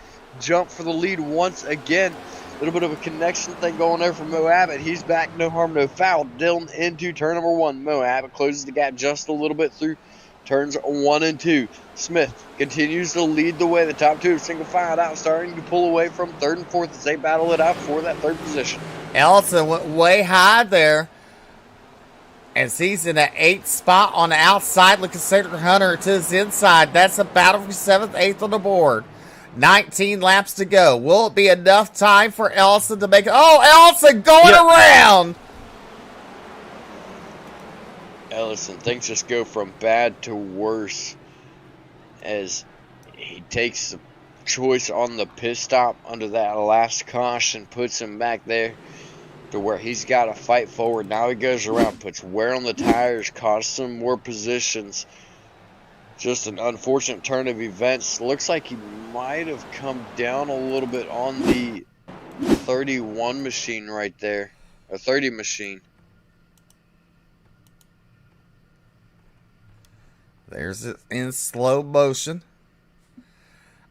jump for the lead once again. A little bit of a connection thing going there for Mo Abbott. He's back, no harm, no foul. Dylan into turn number 1. Mo Abbott closes the gap just a little bit through turns 1 and 2. Smith continues to lead the way. The top 2 single file out, starting to pull away from 3rd and 4th as they battle it out for that 3rd position. Ellison went way high there. As he's in an 8th spot on the outside, looking Cedric Hunter to his inside. That's a battle for 7th, 8th on the board. 19 laps to go. Will it be enough time for Ellison to make it? Oh, Ellison going around! Ellison, things just go from bad to worse as he takes the choice on the pit stop under that last caution, puts him back there to where he's got to fight forward. Now he goes around, puts wear on the tires, costs him more positions. Just an unfortunate turn of events. Looks like he might have come down a little bit on the 31 machine right there, a 30 machine. There's it in slow motion.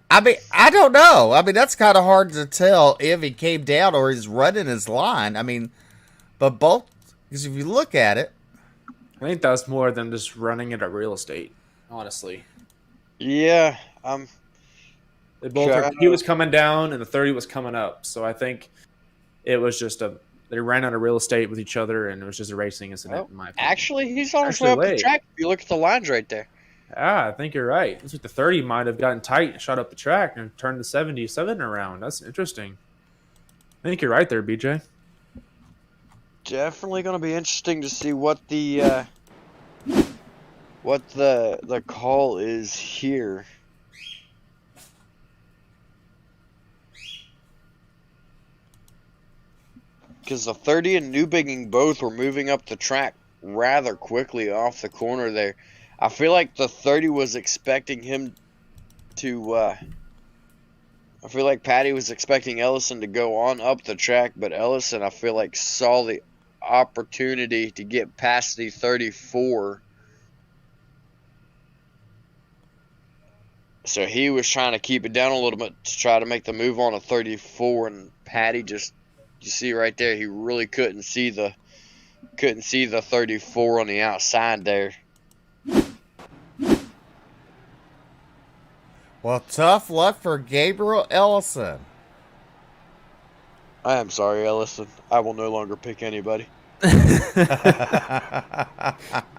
I mean, I don't know. I mean, that's kind of hard to tell if he came down or he's running his line. I mean, but both, because if you look at it, I think that's more than just running it at real estate, honestly. Yeah, They both he was coming down and the 30 was coming up. So I think it was just they ran out of real estate with each other and it was just a racing incident in my opinion. Actually, he's on his way up the track. If you look at the lines right there. I think you're right. Looks like the 30 might have gotten tight and shot up the track and turned the 77 around. That's interesting. I think you're right there, BJ. Definitely going to be interesting to see what the call is here. Because the 30 and Newbigging both were moving up the track rather quickly off the corner there. I feel like the 30 was expecting him to, I feel like Patty was expecting Ellison to go on up the track, but Ellison, I feel like, saw the opportunity to get past the 34. So he was trying to keep it down a little bit to try to make the move on a 34, and Patty just, you see right there, he really couldn't see the 34 on the outside there. well, tough luck for Gabriel Ellison. I am sorry, Ellison. I will no longer pick anybody.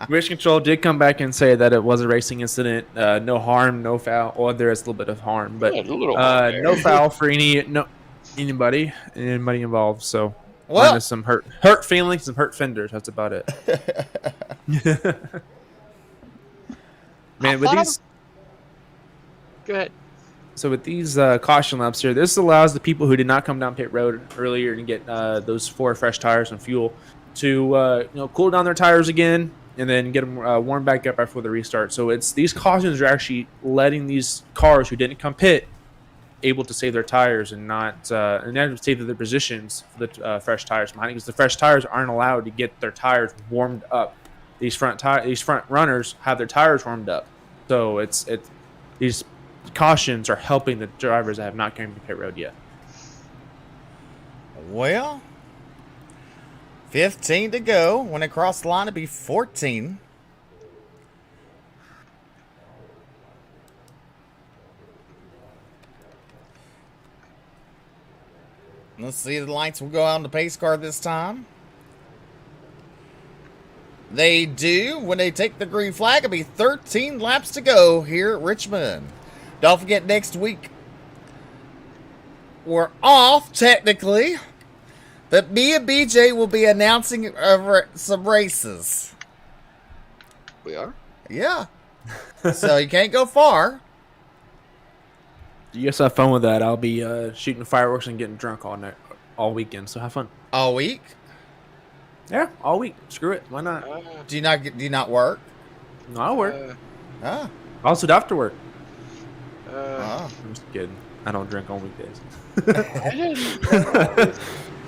Race Control did come back and say that it was a racing incident. No harm, no foul. Well, there is a little bit of harm, but no foul for anybody involved. So minus some hurt feelings, some hurt fenders. That's about it. Man, with these. Go ahead. So with these caution laps here, this allows the people who did not come down pit road earlier and get those 4 fresh tires and fuel to cool down their tires again and then get them warmed back up before the restart. So these cautions are actually letting these cars who didn't come pit able to save their tires and not save their positions for the fresh tires behind it, because the fresh tires aren't allowed to get their tires warmed up. These front runners have their tires warmed up, so these cautions are helping the drivers that have not came to pit road yet. Well, 15 to go. When it crossed the line, it'd be 14. Let's see, the lights will go out on the pace car this time. They do. When they take the green flag, it'll be 13 laps to go here at Richmond. Don't forget, next week, we're off, technically. But me and BJ will be announcing some races. We are? Yeah. So you can't go far. You guys have fun with that. I'll be shooting fireworks and getting drunk all weekend. So have fun. All week? Yeah, all week. Screw it. Why not? Do you not work? No, I'll work. Ah. I also have to work. Oh. I'm just kidding. I don't drink on weekdays.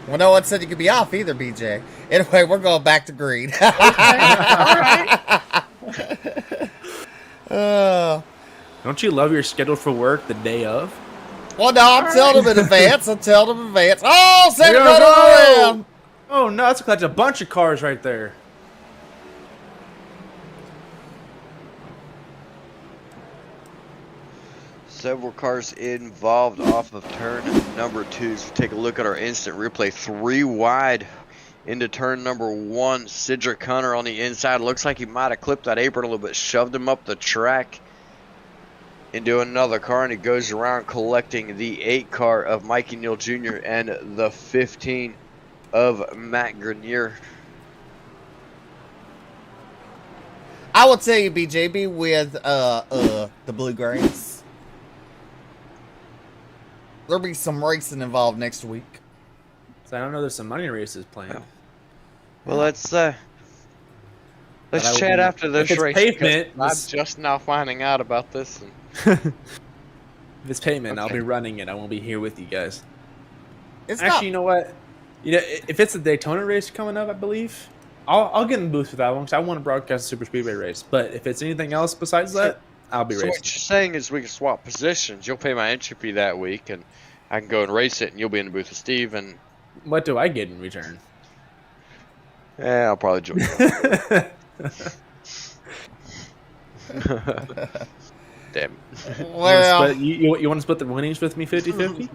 Well, no one said you could be off either, BJ. Anyway, we're going back to green. All right. Don't you love your schedule for work the day of? Well, no, I'm telling them in advance. Oh, second Yo, run go! around. Oh, no, that's a bunch of cars right there. Several cars involved off of turn number 2. So take a look at our instant replay. 3 wide into turn number 1. Cedric Hunter on the inside. Looks like he might have clipped that apron a little bit. Shoved him up the track into another car. And he goes around collecting the 8 car of Mikey Neal Jr. and the 15 of Matt Grenier. I will tell you, BJB, with the Bluegrass, there'll be some racing involved next week. So I don't know there's some money races planned. Well, let's chat after this race. Pavement, I'm just now finding out about this. If it's pavement, Okay. I'll be running it. I won't be here with you guys. It's Actually, you know what? You know, if it's a Daytona race coming up, I believe I'll get in the booth for that one because I want to broadcast a super speedway race. But if it's anything else besides that, I'll be So racing. what you're saying is we can swap positions. You'll pay my entry fee that week, and I can go and race it, and you'll be in the booth with Steve, and What do I get in return? I'll probably join. Damn. well, You want to split the winnings with me 50-50?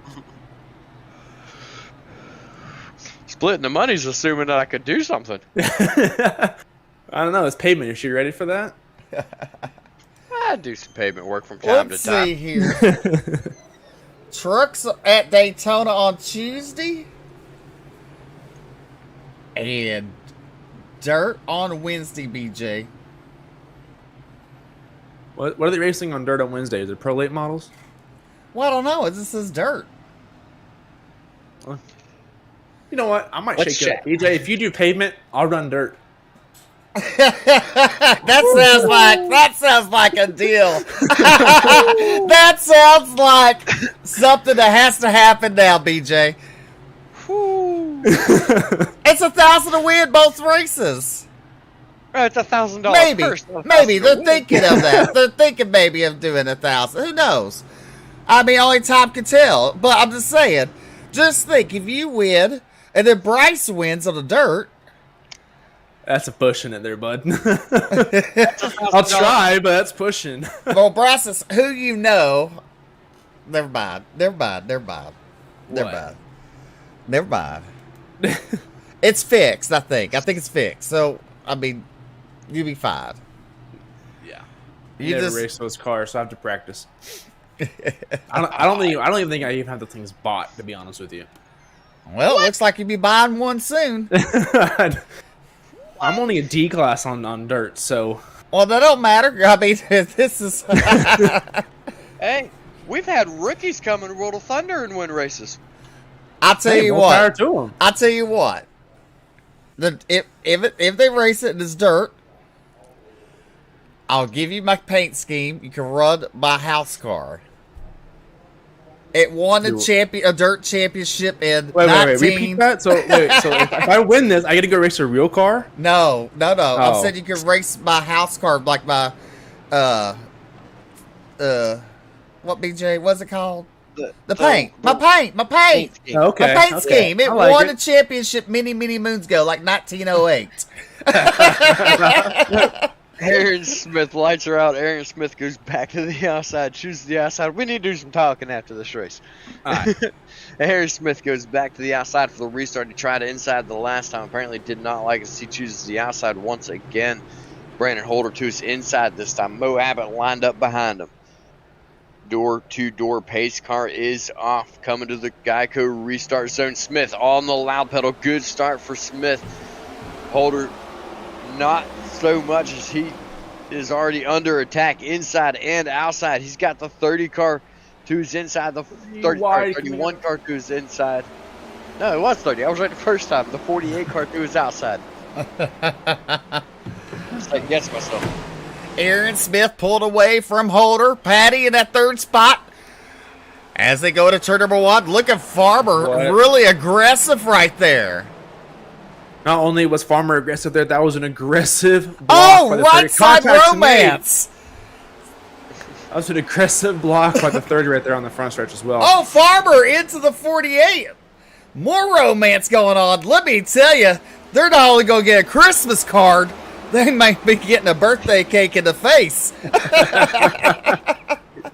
Splitting the money's assuming that I could do something. I don't know. It's pavement. Is she ready for that? I do some pavement work from time let's to time. see here. Trucks at Daytona on Tuesday. And dirt on Wednesday, BJ. What are they racing on dirt on Wednesday? Is it Pro Late models? Well, I don't know. This is dirt. You know what? I might Let's shake it up. EJ, if you do pavement, I'll run dirt. That sounds like a deal. That sounds like something that has to happen now, BJ. It's $1,000 to win both races. It's $1,000 Maybe, first. maybe they're thinking of that. They're thinking maybe of doing 1,000. Who knows? I mean, only time can tell. But I'm just saying. Just think, if you win, and then Bryce wins on the dirt. That's a pushing it there, bud. I'll try, but that's pushing. Well, Bryce is who you know. Never mind. It's fixed, I think. I think it's fixed. So, I mean, you'll be fine. Yeah. You Never just race those cars, so I have to practice. I don't even think I even have the things bought, to be honest with you. well, it looks like you'll be buying one soon. I'm only a D class on dirt, so Well, that don't matter. I mean, this is. Hey, we've had rookies come in World of Thunder and win races. I'll tell you more power what. to them. I'll tell you what. If they race it and it's dirt, I'll give you my paint scheme. You can run my house car. It won a dirt championship in 19... Repeat that? So if I win this, I get to go race a real car? No. Oh. I said you can race my house car, like my, what, BJ, what's it called? My paint. Okay. My paint scheme. It like won it. a championship many moons ago, like 1908. Aaron Smith, lights are out. Aaron Smith goes back to the outside, chooses the outside. We need to do some talking after this race. All right. Aaron Smith goes back to the outside for the restart. He tried it inside the last time. Apparently did not like it. He chooses the outside once again. Brandon Holder to his inside this time. Mo Abbott lined up behind him. Door-to-door pace car is off. Coming to the Geico restart zone. Smith on the loud pedal. Good start for Smith. Holder not so much as he is already under attack inside and outside. He's got the 30 car to his inside. The 31 car to his inside. No, it was 30. I was right the first time. The 48 car to his outside. Just like guess myself. Aaron Smith pulled away from Holder. Patty in that third spot. As they go to turn number 1, look at Farmer. What? Really aggressive right there. Not only was Farmer aggressive there, that was an aggressive block by the right 30. side Contacts romance. made. That was an aggressive block by the 30 right there on the front stretch as well. Oh, Farmer into the 48. More romance going on. Let me tell you, they're not only going to get a Christmas card, they might be getting a birthday cake in the face.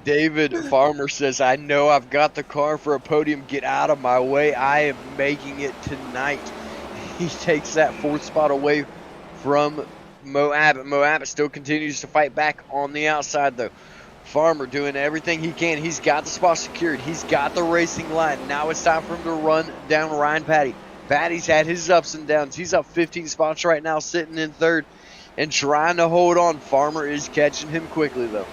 David Farmer says, I know I've got the car for a podium. Get out of my way. I am making it tonight. He takes that 4th spot away from Mo Abbott. Mo Abbott still continues to fight back on the outside, though. Farmer doing everything he can. He's got the spot secured. He's got the racing line. Now it's time for him to run down Ryan Patty. Patty's had his ups and downs. He's up 15 spots right now, sitting in 3rd and trying to hold on. Farmer is catching him quickly, though.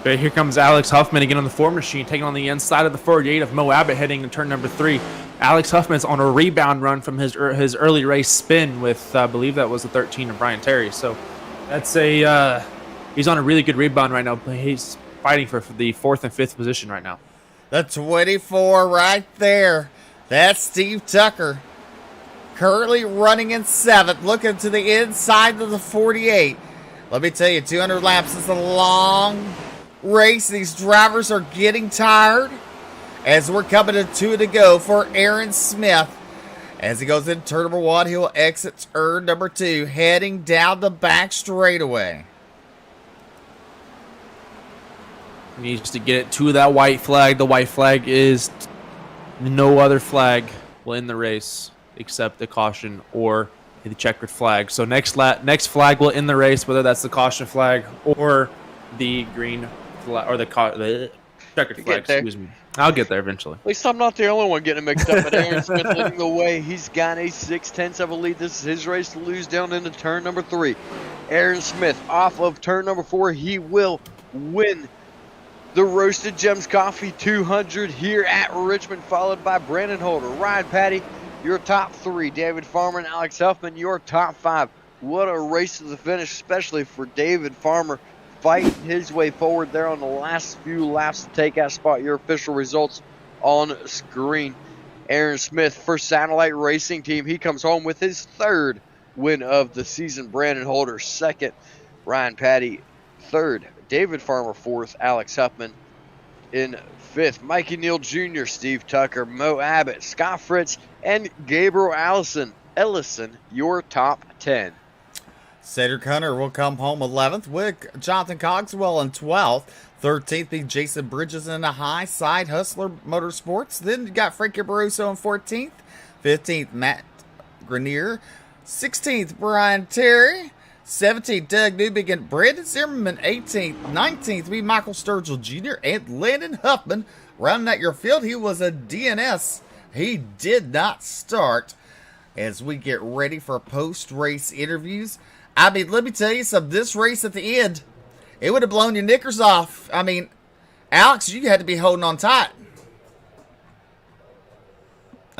But here comes Alex Huffman again on the 4 machine, taking on the inside of the 48 of Mo Abbott, heading to turn number 3. Alex Huffman's on a rebound run from his early race spin with, I believe that was the 13 of Brian Terry. So that's he's on a really good rebound right now. He's fighting for the 4th and 5th position right now. The 24 right there. That's Steve Tucker. Currently running in 7th, looking to the inside of the 48. Let me tell you, 200 laps is a long race. These drivers are getting tired. As we're coming to 2 to go for Aaron Smith. As he goes into turn number 1, he will exit turn number 2, heading down the back straightaway. He needs to get it to that white flag. The white flag is no other flag will end the race except the caution or the checkered flag. So next flag will end the race, whether that's the caution flag or the green flag or the checkered flag. Excuse me. I'll get there eventually. At least I'm not the only one getting mixed up. But Aaron Smith leading the way. He's got a 6/10 of a lead. This is his race to lose down into turn number 3. Aaron Smith off of turn number 4. He will win the Roasted Gems Coffee 200 here at Richmond, followed by Brandon Holder. Ryan Patty, your top 3. David Farmer and Alex Huffman, your top 5. What a race to the finish, especially for David Farmer, fighting his way forward there on the last few laps to take that spot. Your official results on screen. Aaron Smith for Satellite Racing Team. He comes home with his 3rd win of the season. Brandon Holder 2nd. Ryan Patty 3rd. David Farmer 4th. Alex Huffman in 5th. Mikey Neal Jr., Steve Tucker, Mo Abbott, Scott Fritz, and Gabriel Ellison, your top 10. Cedric Hunter will come home 11th with Jonathan Cogswell in 12th. 13th be Jason Bridges in the high side Hustler Motorsports. Then you got Frankie Barroso in 14th. 15th, Matt Grenier. 16th, Brian Terry. 17th, Doug Newbig and Brandon Zimmerman. 18th, 19th, be Michael Sturgill Jr. and Landon Huffman. Rounding out your field, he was a DNS. He did not start. As we get ready for post-race interviews, I mean, let me tell you something. This race at the end, it would have blown your knickers off. I mean, Alex, you had to be holding on tight.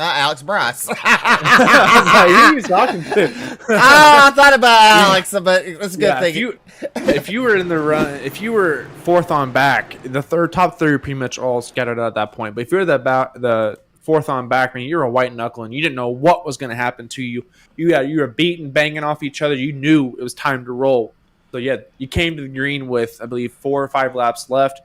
Alex Bryce. I was like, who are you talking to? I thought about Alex, but it's a good thing. If you were in the run, if you were fourth on back, the top three are pretty much all scattered out at that point. But if you're the fourth on back, I mean, you're a white knuckle and you didn't know what was going to happen to you. You were beating, banging off each other. You knew it was time to roll. So yeah, you came to the green with, I believe, 4 or 5 laps left.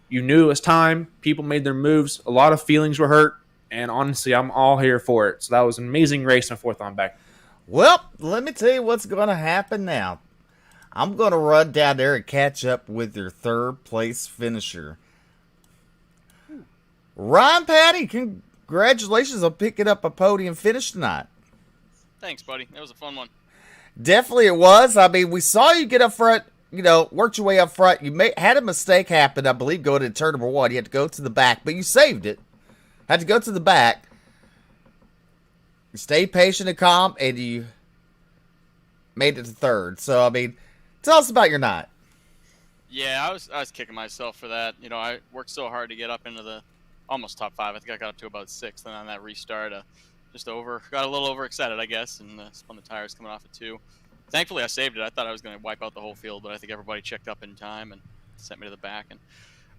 You knew it was time. People made their moves. A lot of feelings were hurt. And honestly, I'm all here for it. So that was an amazing race and fourth on back. Well, let me tell you what's going to happen now. I'm going to run down there and catch up with your third place finisher. Ryan Patty, congratulations on picking up a podium finish tonight. Thanks, buddy. That was a fun one. Definitely it was. I mean, we saw you get up front, worked your way up front. You had a mistake happen, I believe, going into turn number 1. You had to go to the back, but you saved it. Had to go to the back. You stayed patient and calm, and you made it to third. So, I mean, tell us about your night. Yeah, I was kicking myself for that. I worked so hard to get up into the almost top 5. I think I got up to about 6th, and on that restart, got a little overexcited, I guess, and spun the tires coming off at 2. Thankfully, I saved it. I thought I was going to wipe out the whole field, but I think everybody checked up in time and sent me to the back. And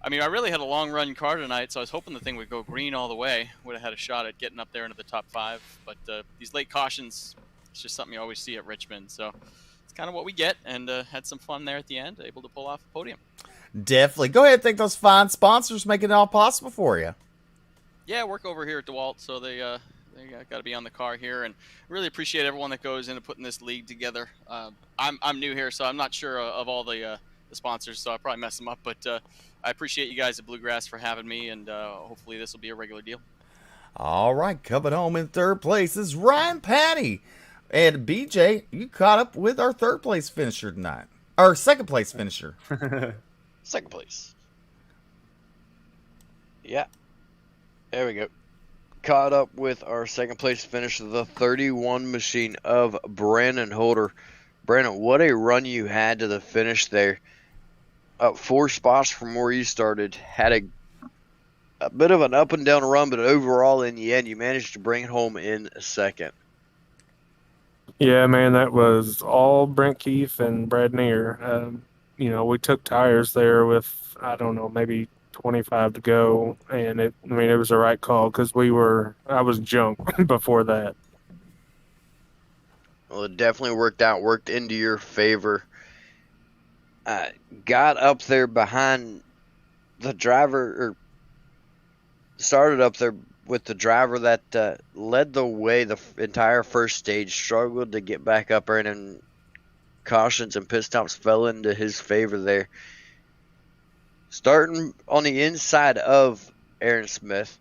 I mean, I really had a long run car tonight, so I was hoping the thing would go green all the way. Would have had a shot at getting up there into the top 5. But these late cautions, it's just something you always see at Richmond. So it's kind of what we get, and had some fun there at the end, able to pull off a podium. Definitely. Go ahead and thank those fine sponsors making it all possible for you. Yeah, I work over here at DeWalt, so they got to be on the car here, and really appreciate everyone that goes into putting this league together. I'm new here, so I'm not sure of all the sponsors, so I'll probably mess them up, but I appreciate you guys at Bluegrass for having me, and hopefully this will be a regular deal. All right, coming home in third place is Ryan Patty. And BJ, you caught up with our third place finisher tonight. Our second place finisher. Second place. Yeah. There we go. Caught up with our second place finisher, the 31 machine of Brandon Holder. Brandon, what a run you had to the finish there. 4 spots from where you started. Had a bit of an up and down run, but overall in the end you managed to bring it home in second. Yeah, man, that was all Brent Keefe and Brad Neer. We took tires there with, I don't know, maybe 25 to go, and it was the right call because I was junk before that. Well, it definitely worked into your favor. Got up there behind the driver, or started up there with the driver that led the way the entire first stage, struggled to get back up there, and then cautions and pit stops fell into his favor there. Starting on the inside of Aaron Smith,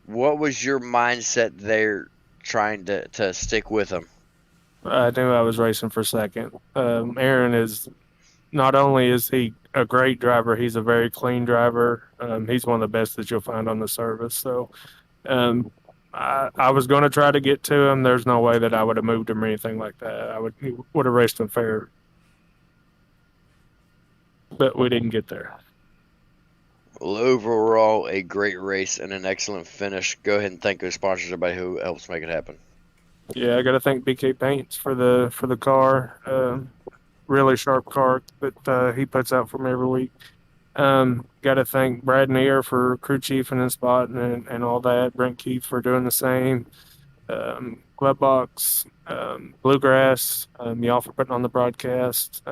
what was your mindset there trying to stick with him? I knew I was racing for second. Aaron is, not only is he a great driver, he's a very clean driver. He's one of the best that you'll find on the service. So I was going to try to get to him. There's no way that I would have moved him or anything like that. I would have raced him fair. But we didn't get there. Well, overall, a great race and an excellent finish. Go ahead and thank those sponsors, everybody who helps make it happen. Yeah, I got to thank BK Paints for the car. Really sharp car that he puts out for me every week. Got to thank Brad Neer for crew chiefing and spotting and all that. Brent Keefe for doing the same. Glove Box, Bluegrass, y'all for putting on the broadcast.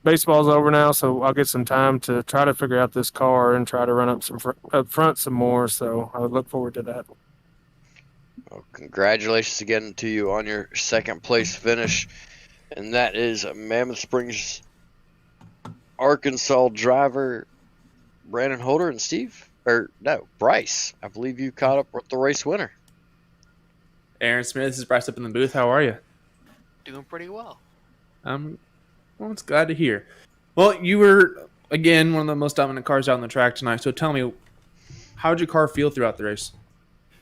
Baseball's over now, so I'll get some time to try to figure out this car and try to run up front some more. So I look forward to that. Well, congratulations again to you on your second place finish, and that is Mammoth Springs, Arkansas driver Brandon Holder and Bryce. I believe you caught up with the race winner. Aaron Smith, this is Bryce up in the booth. How are you? Doing pretty well. Well, it's glad to hear. Well, you were, again, one of the most dominant cars out on the track tonight. So tell me, how did your car feel throughout the race?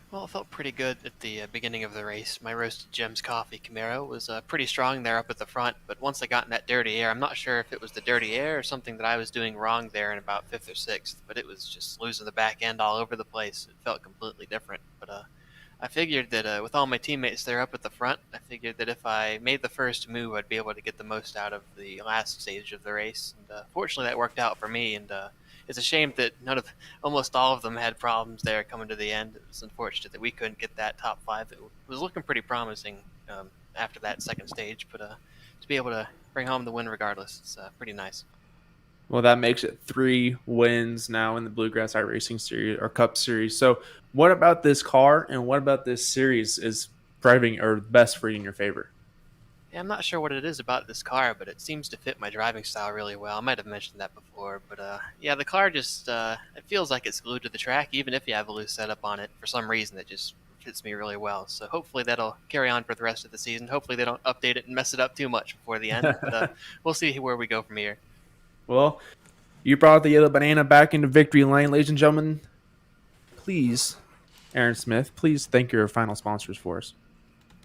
Well, it felt pretty good at the beginning of the race. My Roasted Gems Coffee Camaro was pretty strong there up at the front, but once I got in that dirty air, I'm not sure if it was the dirty air or something that I was doing wrong there in about 5th or 6th, but it was just losing the back end all over the place. It felt completely different, but I figured that with all my teammates there up at the front, I figured that if I made the first move, I'd be able to get the most out of the last stage of the race. And fortunately, that worked out for me. And it's a shame that almost all of them had problems there coming to the end. It was unfortunate that we couldn't get that top 5. It was looking pretty promising after that second stage, but to be able to bring home the win regardless, it's pretty nice. Well, that makes it 3 wins now in the Bluegrass iRacing Series or Cup Series. So, what about this car and what about this series is driving or best for you in your favor? Yeah, I'm not sure what it is about this car, but it seems to fit my driving style really well. I might have mentioned that before, but yeah, the car just it feels like it's glued to the track, even if you have a loose setup on it. For some reason, it just fits me really well. So hopefully that'll carry on for the rest of the season. Hopefully they don't update it and mess it up too much before the end. But we'll see where we go from here. Well, you brought the yellow banana back into victory lane, ladies and gentlemen. Please, Aaron Smith, please thank your final sponsors for us.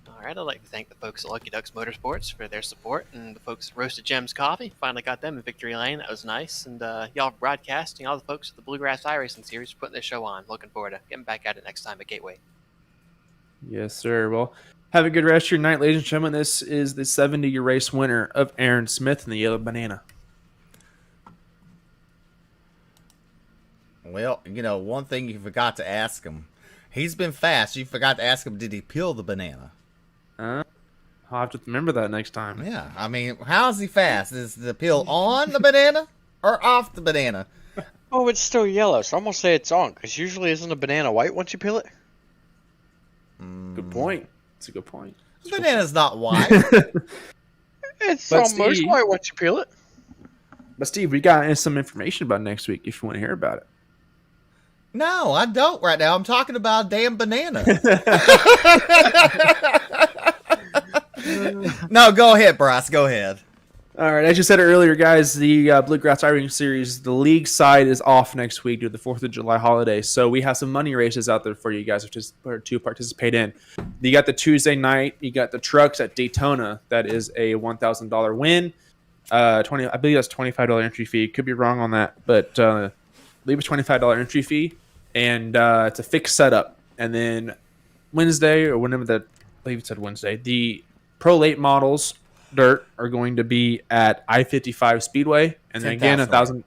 All right, I'd like to thank the folks at Lucky Ducks Motorsports for their support, and the folks at Roasted Gems Coffee. Finally got them in victory lane. That was nice. And y'all broadcasting, all the folks at the Bluegrass iRacing Series for putting this show on. Looking forward to getting back at it next time at Gateway. Yes, sir. Well, have a good rest of your night, ladies and gentlemen. This is the 70-year race winner of Aaron Smith and the yellow banana. Well, one thing you forgot to ask him. He's been fast. You forgot to ask him, did he peel the banana? I'll have to remember that next time. Yeah, I mean, how is he fast? Is the peel on the banana or off the banana? Oh, it's still yellow, so I'm going to say it's on, because usually isn't a banana white once you peel it? Good point. It's a good point. The banana's not white. It's But almost Steve- white once you peel it. But, Steve, we got some information about next week if you want to hear about it. No, I don't right now. I'm talking about a damn banana. No, go ahead, Bryce. Go ahead. All right, as you said earlier, guys, the Bluegrass iRacing Series, the league side is off next week due to the 4th of July holiday. So we have some money races out there for you guys to participate in. You got the Tuesday night. You got the trucks at Daytona. That is a $1,000 win. I believe that's $25 entry fee. Could be wrong on that, but I believe it's $25 entry fee, and it's a fixed setup. And then Wednesday, or whenever I believe it said Wednesday, the Pro Late Models Dirt are going to be at I-55 Speedway, and then again 1,000.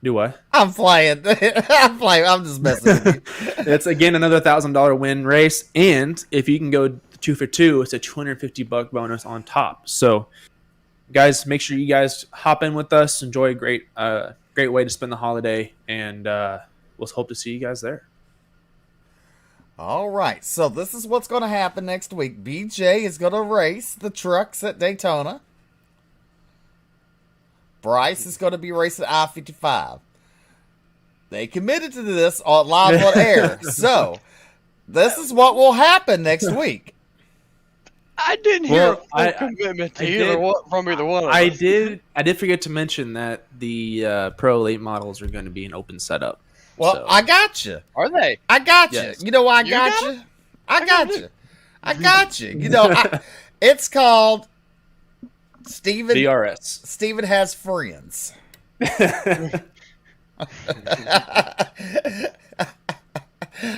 Do what? I'm playing. I'm just messing with you. It's again another $1,000 win race, and if you can go 2 for 2, it's a $250 bonus on top. So, guys, make sure you guys hop in with us. Enjoy a great way to spend the holiday, and we'll hope to see you guys there. All right, so this is what's going to happen next week. BJ is going to race the trucks at Daytona. Bryce is going to be racing I-55. They committed to this live on air. So, this is what will happen next week. I didn't hear a full commitment from either one of us. I did forget to mention that the Pro Late Models are going to be an open setup. Well, So- I got you. Are they? I got you. Yes. You know why I You got got you? I got you. I got you. It's called Steven. DRS. Steven has friends.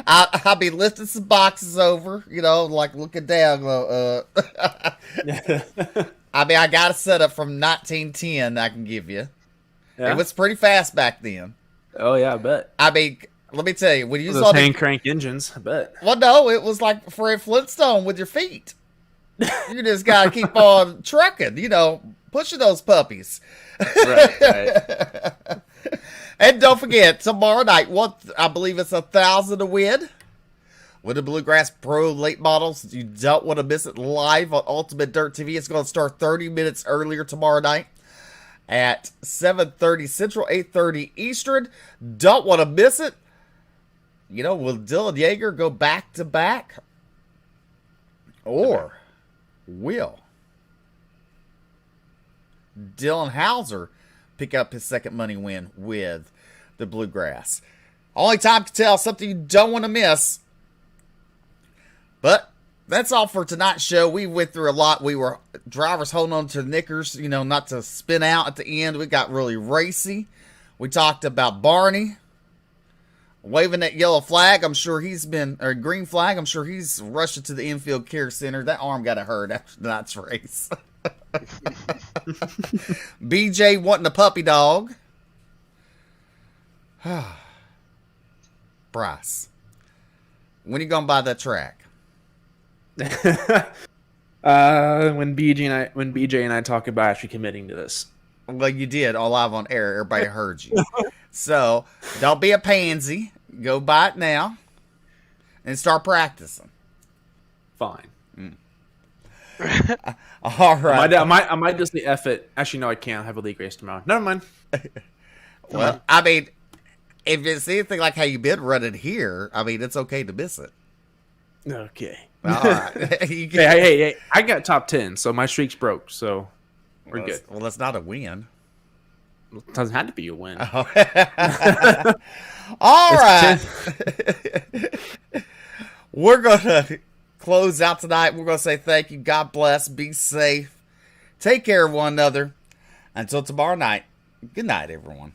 I'll be lifting some boxes over, like looking down. I mean, I got a setup from 1910 I can give you. Yeah? It was pretty fast back then. Oh yeah, I bet. I mean, let me tell you, when you Those saw hand crank engines, I bet. well, no, it was like Fred Flintstone with your feet. You just gotta keep on trucking, pushing those puppies. Right. And don't forget, tomorrow night, I believe it's 1,000 to win with the Bluegrass Pro Late Models. You don't want to miss it live on Ultimate Dirt TV. It's going to start 30 minutes earlier tomorrow night at 7:30 Central, 8:30 Eastern. Don't want to miss it. Will Dylan Yeager go back to back? Or will Dylan Hauser pick up his second money win with the Bluegrass? Only time to tell, something you don't want to miss. But that's all for tonight's show. We went through a lot. We were drivers holding on to knickers, not to spin out at the end. We got really racy. We talked about Barney. waving that yellow flag. I'm sure he's been, or green flag. I'm sure he's rushing to the infield care center. That arm got hurt after tonight's race. BJ wanting a puppy dog. Bryce, when you gonna buy that track? When BJ and I talk about actually committing to this. Well, you did all live on air. Everybody heard you. So don't be a pansy. Go buy it now and start practicing. Fine. All right. I might just the F it. Actually, no, I can't. I have a league race tomorrow. Never mind. Well, I mean, if it's anything like how you've been running here, I mean, it's okay to miss it. Okay. All right. Hey, I got top 10, so my streak's broke, so we're good. Well, that's not a win. It doesn't have to be a win. All right. We're going to close out tonight. We're going to say thank you. God bless. Be safe. Take care of one another. Until tomorrow night. Good night, everyone.